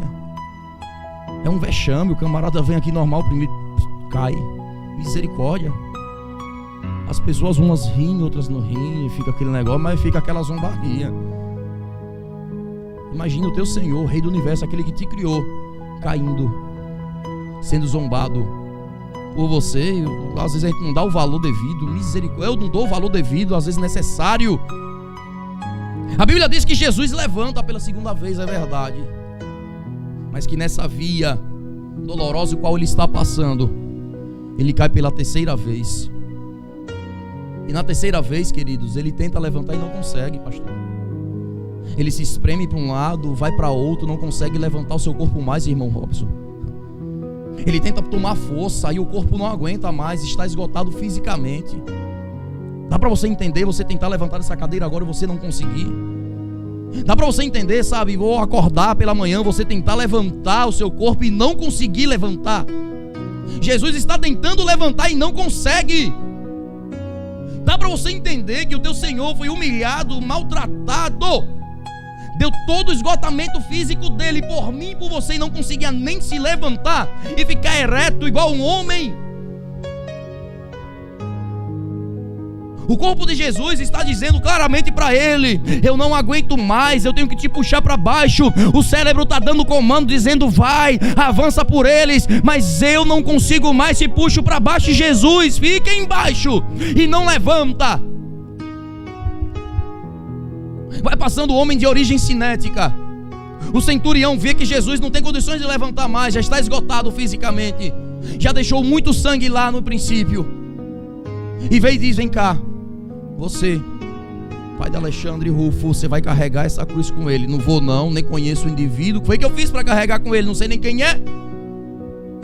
É um vexame, o camarada vem aqui normal, primeiro cai, misericórdia. As pessoas umas riem, outras não riem, fica aquele negócio, mas fica aquela zombaria. Imagina o teu Senhor, Rei do Universo, aquele que te criou, caindo, sendo zombado por você. Às vezes a gente não dá o valor devido, misericórdia, eu não dou o valor devido, às vezes necessário. A Bíblia diz que Jesus levanta pela segunda vez, é verdade, mas que nessa via dolorosa qual ele está passando, ele cai pela terceira vez. E na terceira vez, queridos, ele tenta levantar e não consegue, pastor. Ele se espreme para um lado, vai para outro, não consegue levantar o seu corpo mais, irmão Robson. Ele tenta tomar força e o corpo não aguenta mais, está esgotado fisicamente. Dá para você entender, você tentar levantar essa cadeira agora e você não conseguir? Dá para você entender, sabe, vou acordar pela manhã, você tentar levantar o seu corpo e não conseguir levantar. Jesus está tentando levantar e não consegue. Dá para você entender que o teu Senhor foi humilhado, maltratado, deu todo o esgotamento físico dele por mim e por você, e não conseguia nem se levantar e ficar ereto igual um homem. O corpo de Jesus está dizendo claramente para ele: eu não aguento mais, eu tenho que te puxar para baixo. O cérebro está dando comando, dizendo: vai, avança por eles, mas eu não consigo mais, te puxo para baixo. Jesus, fica embaixo e não levanta. Vai passando o homem de origem cinética. O centurião vê que Jesus não tem condições de levantar mais, já está esgotado fisicamente, já deixou muito sangue lá no princípio, e veio e diz: vem cá, você, pai de Alexandre Rufo, você vai carregar essa cruz com ele. Não vou não, nem conheço o indivíduo. O que foi que eu fiz para carregar com ele? Não sei nem quem é.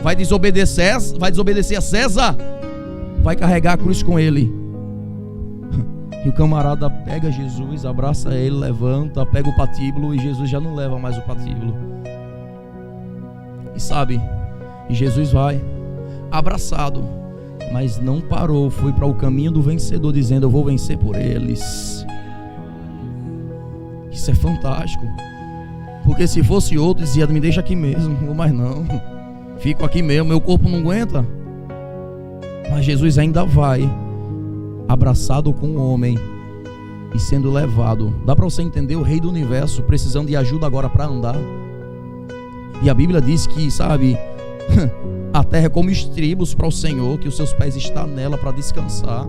Vai desobedecer a César? Vai carregar a cruz com ele. E o camarada pega Jesus, abraça ele, levanta, pega o patíbulo, e Jesus já não leva mais o patíbulo. E sabe, e Jesus vai abraçado, mas não parou, foi para o caminho do vencedor, dizendo: eu vou vencer por eles. Isso é fantástico, porque se fosse outro, dizia: me deixa aqui mesmo, não vou mais não, fico aqui mesmo, meu corpo não aguenta. Mas Jesus ainda vai, abraçado com o homem e sendo levado. Dá para você entender o rei do universo precisando de ajuda agora para andar? E a Bíblia diz que, sabe, a terra é como estribos para o Senhor, que os seus pés estão nela para descansar.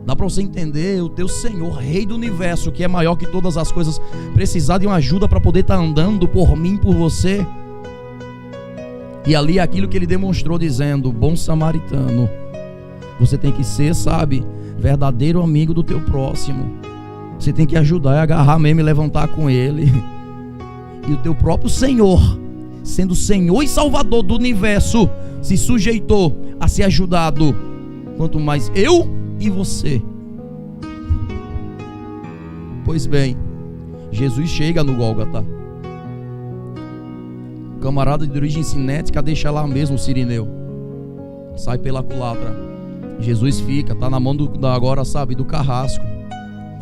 Dá para você entender o teu Senhor, rei do universo, que é maior que todas as coisas, precisar de uma ajuda para poder estar andando por mim, por você. E ali é aquilo que ele demonstrou, dizendo: bom samaritano, você tem que ser, sabe, verdadeiro amigo do teu próximo. Você tem que ajudar e agarrar mesmo e levantar com ele. E o teu próprio Senhor, sendo Senhor e Salvador do universo, se sujeitou a ser ajudado, quanto mais eu e você. Pois bem, Jesus chega no Gólgota. O camarada de origem cinética deixa lá mesmo o sirineu, sai pela culatra. Jesus fica, está na mão agora, sabe, do carrasco.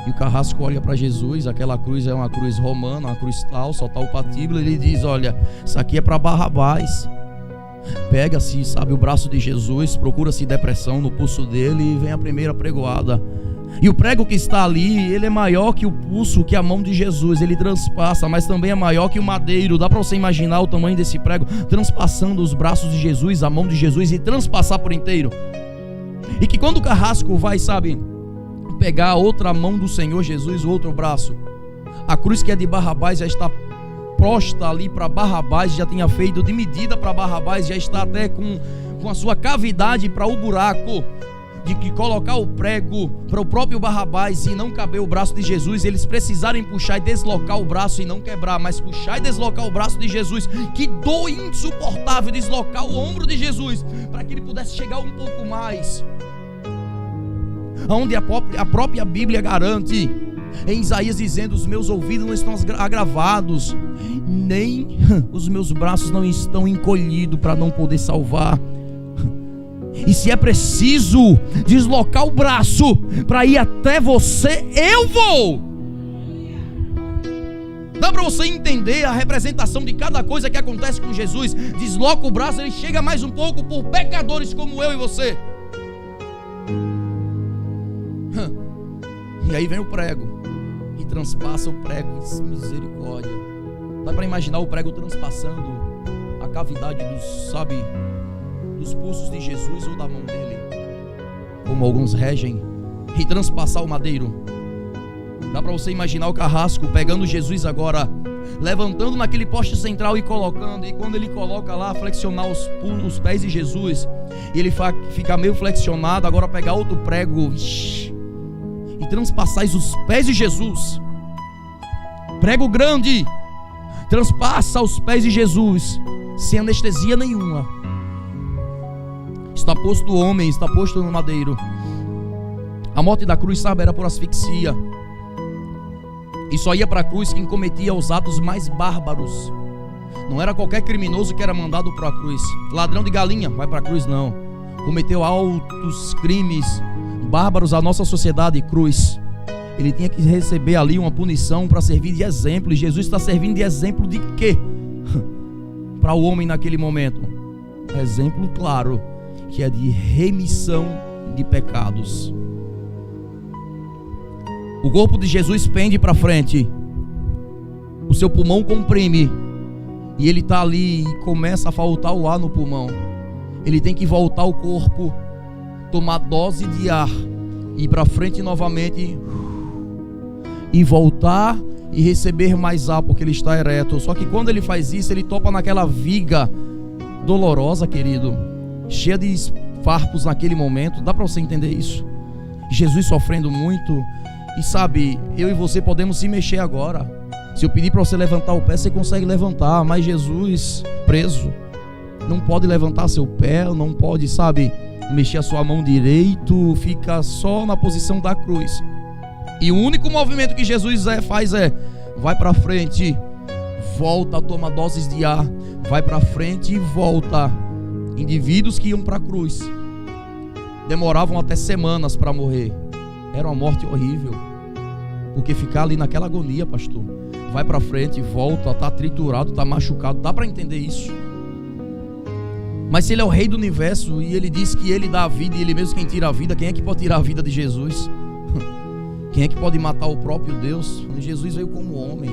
E o carrasco olha para Jesus, aquela cruz é uma cruz romana, uma cruz tal, só está o patíbulo. Ele diz: olha, isso aqui é para Barrabás. Pega-se, sabe, o braço de Jesus, procura-se depressão no pulso dele, e vem a primeira pregoada. E o prego que está ali, ele é maior que o pulso, que a mão de Jesus, ele transpassa, mas também é maior que o madeiro. Dá para você imaginar o tamanho desse prego transpassando os braços de Jesus, a mão de Jesus, e transpassar por inteiro. E que quando o carrasco vai, sabe, pegar a outra mão do Senhor Jesus, o outro braço, a cruz que é de Barrabás já está posta ali para Barrabás, já tinha feito de medida para Barrabás, já está até com a sua cavidade para o buraco, de que colocar o prego para o próprio Barrabás e não caber o braço de Jesus, eles precisarem puxar e deslocar o braço e não quebrar, mas puxar e deslocar o braço de Jesus. Que dor insuportável deslocar o ombro de Jesus para que ele pudesse chegar um pouco mais, onde a própria Bíblia garante em Isaías, dizendo: os meus ouvidos não estão agravados, nem os meus braços não estão encolhidos para não poder salvar. E se é preciso deslocar o braço para ir até você, eu vou. Dá para você entender a representação de cada coisa que acontece com Jesus? Desloca o braço, ele chega mais um pouco por pecadores como eu e você. E aí vem o prego e transpassa o prego. Misericórdia. Dá para imaginar o prego transpassando a cavidade dos pulsos de Jesus ou da mão dele, como alguns regem, e transpassar o madeiro. Dá para você imaginar o carrasco pegando Jesus agora, levantando naquele poste central e colocando. E quando ele coloca lá, flexionar os pés de Jesus, e ele fica meio flexionado, agora pegar outro prego e transpassar os pés de Jesus. Prego grande, transpassa os pés de Jesus, sem anestesia nenhuma. Está posto o homem, está posto no madeiro. A morte da cruz, sabe, era por asfixia. E só ia para a cruz quem cometia os atos mais bárbaros. Não era qualquer criminoso que era mandado para a cruz. Ladrão de galinha, vai para a cruz, não. Cometeu altos crimes bárbaros à nossa sociedade, cruz. Ele tinha que receber ali uma punição para servir de exemplo. E Jesus está servindo de exemplo de quê? Para o homem naquele momento. Exemplo claro, que é de remissão de pecados. O corpo de Jesus pende para frente, o seu pulmão comprime, e ele está ali e começa a faltar o ar no pulmão. Ele tem que voltar ao corpo, tomar dose de ar, ir para frente novamente, e voltar e receber mais ar, porque ele está ereto. Só que quando ele faz isso, ele topa naquela viga dolorosa, querido, cheia de farpos naquele momento. Dá para você entender isso? Jesus sofrendo muito. E sabe, eu e você podemos se mexer agora. Se eu pedir para você levantar o pé, você consegue levantar. Mas Jesus, preso, não pode levantar seu pé, não pode, sabe, mexer a sua mão direito. Fica só na posição da cruz. E o único movimento que Jesus faz é: vai para frente, volta, toma doses de ar, vai para frente e volta. Indivíduos que iam para a cruz demoravam até semanas para morrer. Era uma morte horrível, porque ficar ali naquela agonia, pastor, vai para frente, volta, tá triturado, tá machucado. Dá para entender isso? Mas se ele é o rei do universo e ele diz que ele dá a vida e ele mesmo quem tira a vida, quem é que pode tirar a vida de Jesus? Quem é que pode matar o próprio Deus? Jesus veio como homem.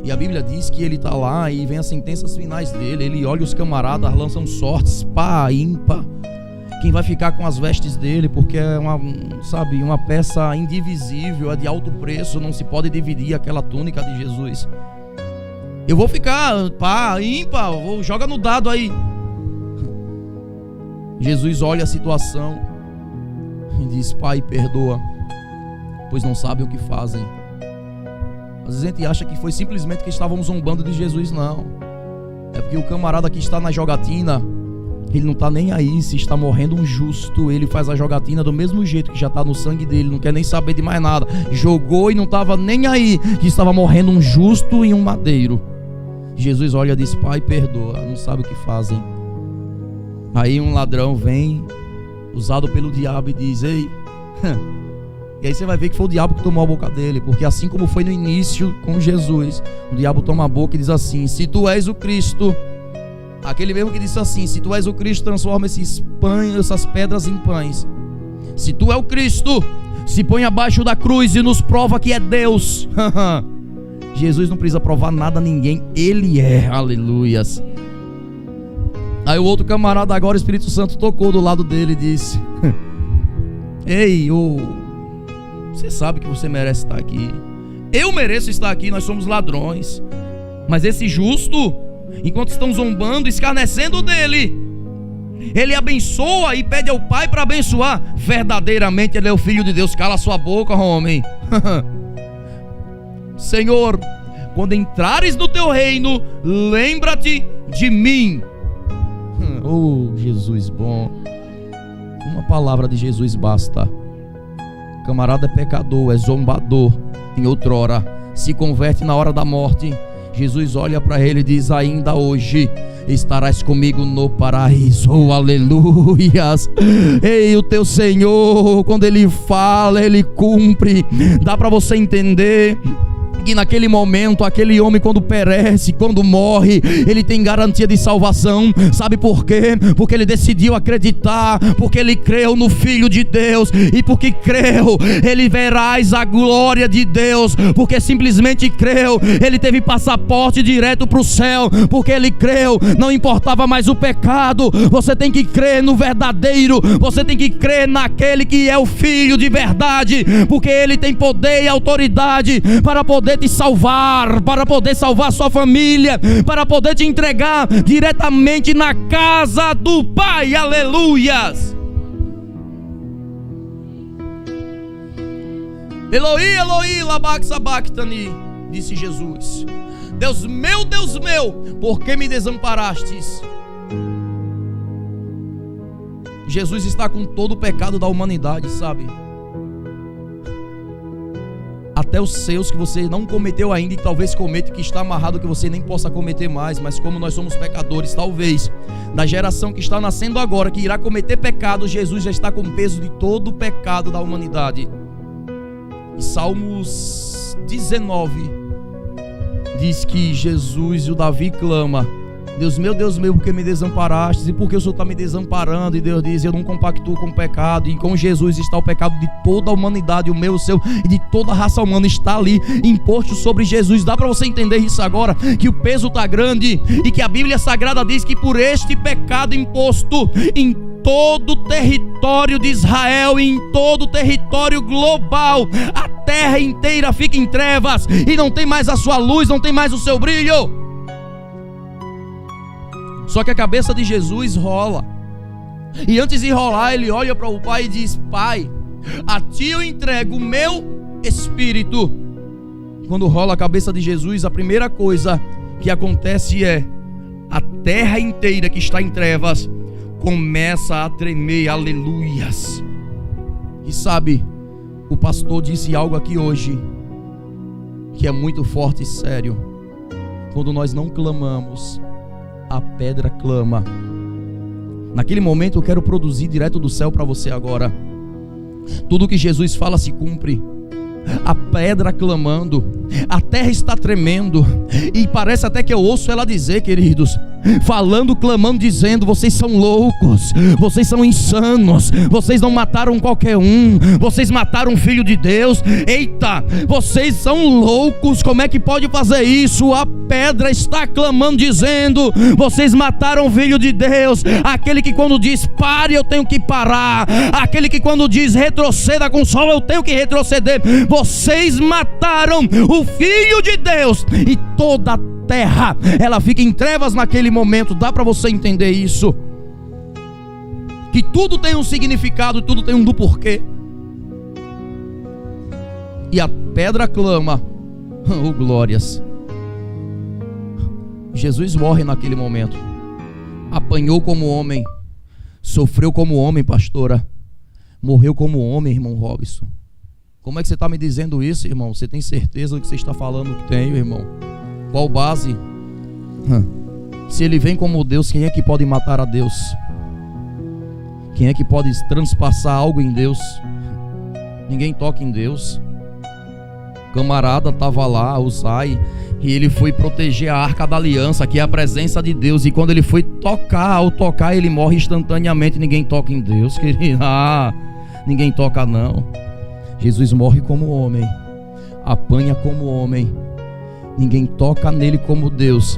E a Bíblia diz que ele está lá e vem as sentenças finais dele. Ele olha os camaradas, lançam sortes, pá, ímpar. Quem vai ficar com as vestes dele, porque é uma peça indivisível, é de alto preço, não se pode dividir aquela túnica de Jesus. Eu vou ficar, pá, ímpar, joga no dado aí. Jesus olha a situação e diz: Pai, perdoa, pois não sabem o que fazem. Às vezes a gente acha que foi simplesmente que estavam zombando de Jesus. Não, é porque o camarada que está na jogatina, ele não está nem aí se está morrendo um justo. Ele faz a jogatina do mesmo jeito, que já está no sangue dele, não quer nem saber de mais nada. Jogou e não estava nem aí que estava morrendo um justo em um madeiro. Jesus olha e diz: Pai, perdoa, não sabe o que fazem. Aí um ladrão vem, usado pelo diabo, e diz: ei, e aí você vai ver que foi o diabo que tomou a boca dele. Porque assim como foi no início com Jesus, o diabo toma a boca e diz assim: se tu és o Cristo, aquele mesmo que disse assim: se tu és o Cristo, transforma essas pedras em pães. Se tu é o Cristo, se põe abaixo da cruz e nos prova que é Deus. Jesus não precisa provar nada a ninguém, ele é, aleluias. Aí o outro camarada, agora o Espírito Santo tocou do lado dele e disse: ei, você sabe que você merece estar aqui. Eu mereço estar aqui, nós somos ladrões. Mas esse justo, enquanto estão zombando, escarnecendo dele, ele abençoa e pede ao Pai para abençoar. Verdadeiramente ele é o Filho de Deus. Cala sua boca, homem. Senhor, quando entrares no teu reino, lembra-te de mim. Oh, Jesus bom. Uma palavra de Jesus basta. O camarada é pecador, é zombador em outrora, se converte na hora da morte. Jesus olha para ele e diz: ainda hoje estarás comigo no paraíso. Oh, aleluias. Ei, o teu Senhor, quando ele fala, ele cumpre. Dá para você entender que naquele momento, aquele homem quando perece, quando morre, ele tem garantia de salvação. Sabe por quê? Porque ele decidiu acreditar, porque ele creu no Filho de Deus, e porque creu, ele verás a glória de Deus. Porque simplesmente creu, ele teve passaporte direto para o céu. Porque ele creu, não importava mais o pecado. Você tem que crer no verdadeiro, você tem que crer naquele que é o Filho de verdade, porque ele tem poder e autoridade para poder te salvar, para poder salvar sua família, para poder te entregar diretamente na casa do Pai. Aleluias. Eloi, Eloi, lama sabachthani, disse Jesus. Deus meu, por que me desamparastes? Jesus está com todo o pecado da humanidade, sabe? Até os seus que você não cometeu ainda e talvez cometa, que está amarrado, que você nem possa cometer mais. Mas como nós somos pecadores, talvez da geração que está nascendo agora, que irá cometer pecado, Jesus já está com o peso de todo o pecado da humanidade. E Salmos 19 diz que Jesus e o Davi clama: Deus meu, por que me desamparaste? E por que o Senhor está me desamparando? E Deus diz: eu não compactuo com o pecado. E com Jesus está o pecado de toda a humanidade, o meu, o seu e de toda a raça humana está ali imposto sobre Jesus. Dá para você entender isso agora? Que o peso está grande e que a Bíblia Sagrada diz que por este pecado imposto em todo o território de Israel, em todo o território global, a terra inteira fica em trevas e não tem mais a sua luz, não tem mais o seu brilho. Só que a cabeça de Jesus rola. E antes de rolar, ele olha para o Pai e diz: Pai, a ti eu entrego o meu espírito. Quando rola a cabeça de Jesus, a primeira coisa que acontece é: a terra inteira que está em trevas começa a tremer. Aleluias. E sabe, o pastor disse algo aqui hoje que é muito forte e sério. Quando nós não clamamos, a pedra clama. Naquele momento eu quero produzir direto do céu para você agora. Tudo que Jesus fala se cumpre. A pedra clamando, a terra está tremendo, e parece até que eu ouço ela dizer, queridos, falando, clamando, dizendo: vocês são loucos, vocês são insanos, vocês não mataram qualquer um, vocês mataram o Filho de Deus. Eita, vocês são loucos, como é que pode fazer isso? A pedra está clamando, dizendo: vocês mataram o Filho de Deus. Aquele que quando diz pare, eu tenho que parar. Aquele que quando diz retroceda com o sol, eu tenho que retroceder. Vocês mataram o Filho de Deus. E toda a terra, ela fica em trevas naquele momento. Dá para você entender isso? Que tudo tem um significado, tudo tem um do porquê. E a pedra clama: oh glórias. Jesus morre naquele momento. Apanhou como homem, sofreu como homem, pastora, morreu como homem, irmão Robson. Como é que você está me dizendo isso, irmão? Você tem certeza do que você está falando que tem, irmão? Qual base? Se ele vem como Deus, quem é que pode matar a Deus? Quem é que pode transpassar algo em Deus? Ninguém toca em Deus. O camarada estava lá, Uzai, e ele foi proteger a Arca da Aliança, que é a presença de Deus. E quando ele foi tocar, ao tocar ele morre instantaneamente. Ninguém toca em Deus, querido. Ninguém toca não. Jesus morre como homem, apanha como homem. Ninguém toca nele como Deus.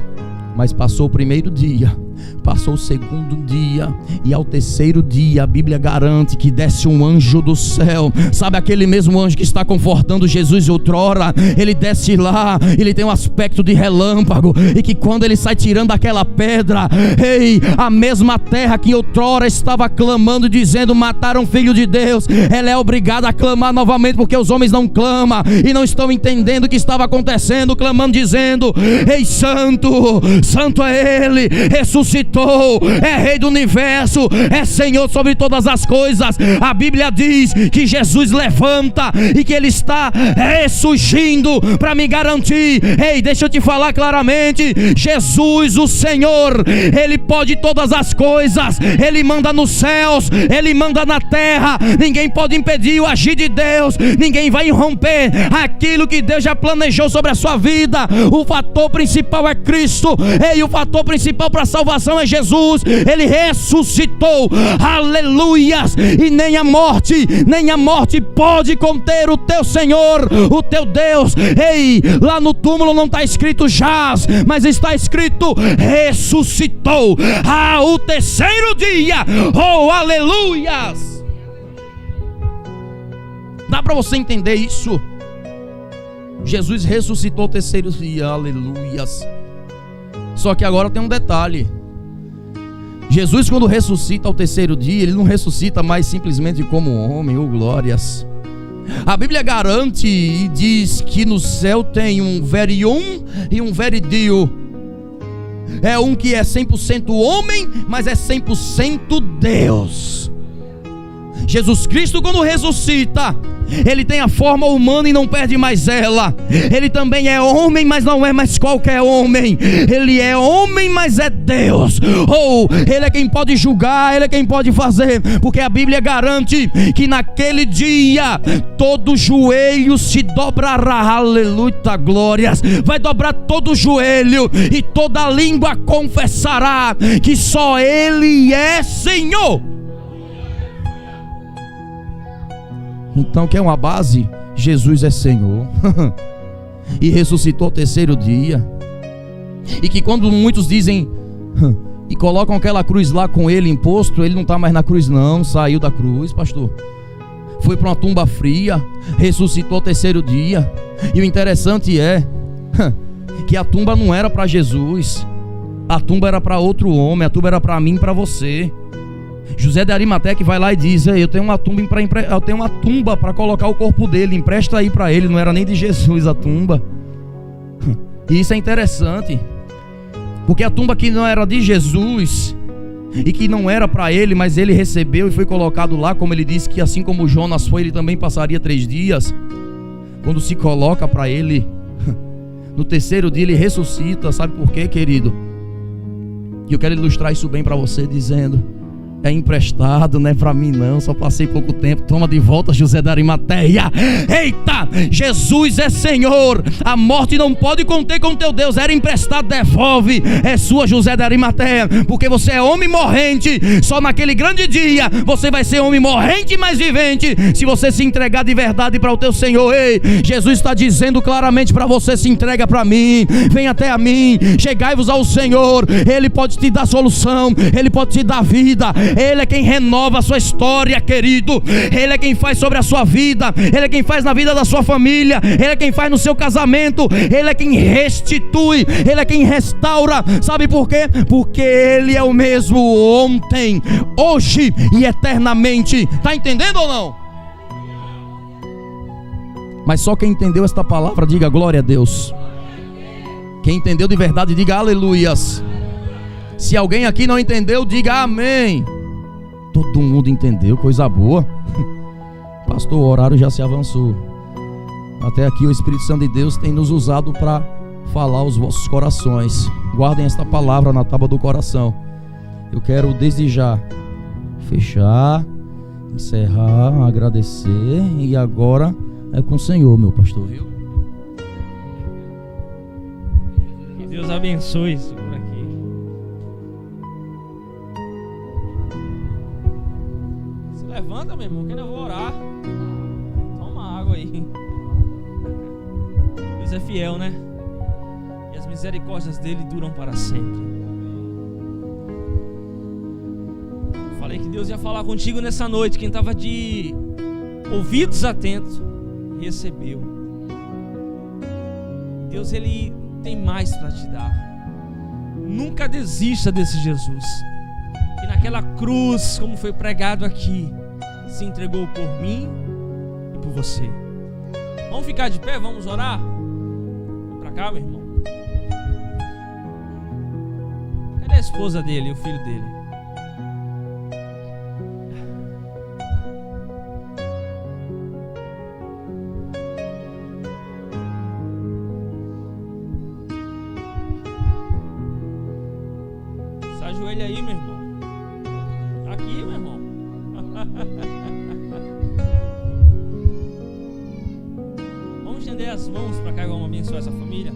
Mas passou o primeiro dia, passou o segundo dia, e ao terceiro dia a Bíblia garante que desce um anjo do céu. Sabe aquele mesmo anjo que está confortando Jesus outrora? Ele desce lá, ele tem um aspecto de relâmpago, e que quando ele sai tirando aquela pedra, ei, a mesma terra que outrora estava clamando, dizendo mataram o Filho de Deus, ela é obrigada a clamar novamente, porque os homens não clamam e não estão entendendo o que estava acontecendo, clamando, dizendo: ei, santo, santo é ele, ressuscitou ressuscitou, é Rei do universo, é Senhor sobre todas as coisas. A Bíblia diz que Jesus levanta e que Ele está ressurgindo para me garantir. Ei, deixa eu te falar claramente: Jesus, o Senhor, Ele pode todas as coisas. Ele manda nos céus, Ele manda na terra. Ninguém pode impedir o agir de Deus. Ninguém vai romper aquilo que Deus já planejou sobre a sua vida. O fator principal é Cristo. Ei, o fator principal para a salvação é Jesus. Ele ressuscitou, aleluias. E nem a morte pode conter o teu Senhor, o teu Deus. Ei, lá no túmulo não está escrito jaz, mas está escrito ressuscitou ao terceiro dia. Oh, aleluias. Dá para você entender isso? Jesus ressuscitou ao terceiro dia, aleluias. Só que agora tem um detalhe: Jesus, quando ressuscita ao terceiro dia, Ele não ressuscita mais simplesmente como homem, oh glórias. A Bíblia garante e diz que no céu tem um verium e um veridio. É um que é 100% homem, mas é 100% Deus. Jesus Cristo, quando ressuscita, Ele tem a forma humana e não perde mais ela. Ele também é homem, mas não é mais qualquer homem. Ele é homem, mas é Deus. Oh, Ele é quem pode julgar, Ele é quem pode fazer. Porque a Bíblia garante que naquele dia todo joelho se dobrará. Aleluia, glórias. Vai dobrar todo joelho e toda língua confessará que só Ele é Senhor. Então, quer uma base? Jesus é Senhor. E ressuscitou ao terceiro dia. E que quando muitos dizem e colocam aquela cruz lá com Ele imposto, Ele não está mais na cruz não, saiu da cruz, pastor. Foi para uma tumba fria, ressuscitou ao terceiro dia. E o interessante é que a tumba não era para Jesus. A tumba era para outro homem, a tumba era para mim e para você. José de Arimateia que vai lá e diz: eu tenho uma tumba para colocar o corpo dele, empresta aí para ele. Não era nem de Jesus a tumba. E isso é interessante, porque a tumba que não era de Jesus e que não era para ele, mas ele recebeu e foi colocado lá, como ele disse que assim como Jonas foi, ele também passaria 3 dias. Quando se coloca para ele, no terceiro dia ele ressuscita. Sabe por quê, querido? E eu quero ilustrar isso bem para você dizendo: é emprestado, não é para mim não, só passei pouco tempo. Toma de volta, José de Arimateia. Eita, Jesus é Senhor. A morte não pode conter com teu Deus. Era emprestado, devolve. É sua, José de Arimateia, porque você é homem morrente. Só naquele grande dia você vai ser homem morrente, mas vivente, se você se entregar de verdade para o teu Senhor. Ei, Jesus está dizendo claramente para você: se entrega para mim, vem até a mim, chegai-vos ao Senhor. Ele pode te dar solução, Ele pode te dar vida. Ele é quem renova a sua história, querido. Ele é quem faz sobre a sua vida. Ele é quem faz na vida da sua família. Ele é quem faz no seu casamento. Ele é quem restitui. Ele é quem restaura. Sabe por quê? Porque Ele é o mesmo ontem, hoje e eternamente. Está entendendo ou não? Mas só quem entendeu esta palavra, diga glória a Deus. Quem entendeu de verdade, diga aleluias. Se alguém aqui não entendeu, diga amém. Todo mundo entendeu, coisa boa. Pastor, o horário já se avançou. Até aqui o Espírito Santo de Deus tem nos usado para falar aos vossos corações. Guardem esta palavra na tábua do coração. Eu quero desde já fechar, encerrar, agradecer. E agora é com o Senhor, meu pastor, viu? Que Deus abençoe isso. Levanta, meu irmão, que eu vou orar. Toma água aí. Deus é fiel, né? E as misericórdias dele duram para sempre. Falei que Deus ia falar contigo nessa noite. Quem estava de ouvidos atentos recebeu. Deus, Ele tem mais para te dar. Nunca desista desse Jesus que naquela cruz, como foi pregado aqui, se entregou por mim e por você. Vamos ficar de pé, vamos orar? Vem pra cá, meu irmão. Cadê esposa dele e o filho dele. Se ajoelha aí, meu irmão. Aqui, meu irmão. Vamos estender as mãos para cá, vamos abençoar essa família.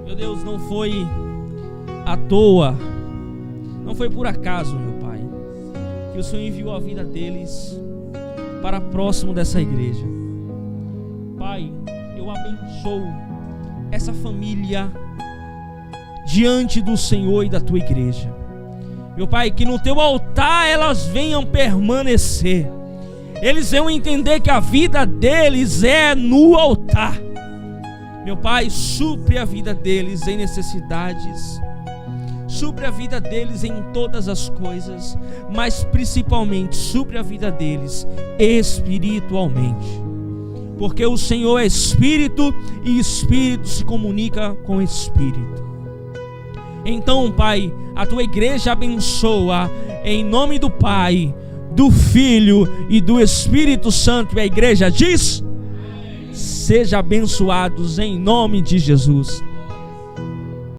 Meu Deus, não foi à toa, não foi por acaso, meu Pai, que o Senhor enviou a vida deles para próximo dessa igreja. Pai, eu abençoo essa família diante do Senhor e da tua igreja. Meu Pai, que no teu altar elas venham permanecer. Eles vão entender que a vida deles é no altar. Meu Pai, supre a vida deles em necessidades, supre a vida deles em todas as coisas, mas principalmente supre a vida deles espiritualmente, porque o Senhor é Espírito e Espírito se comunica com Espírito. Então, Pai, a tua igreja abençoa em nome do Pai, do Filho e do Espírito Santo. E a igreja diz: seja abençoados em nome de Jesus.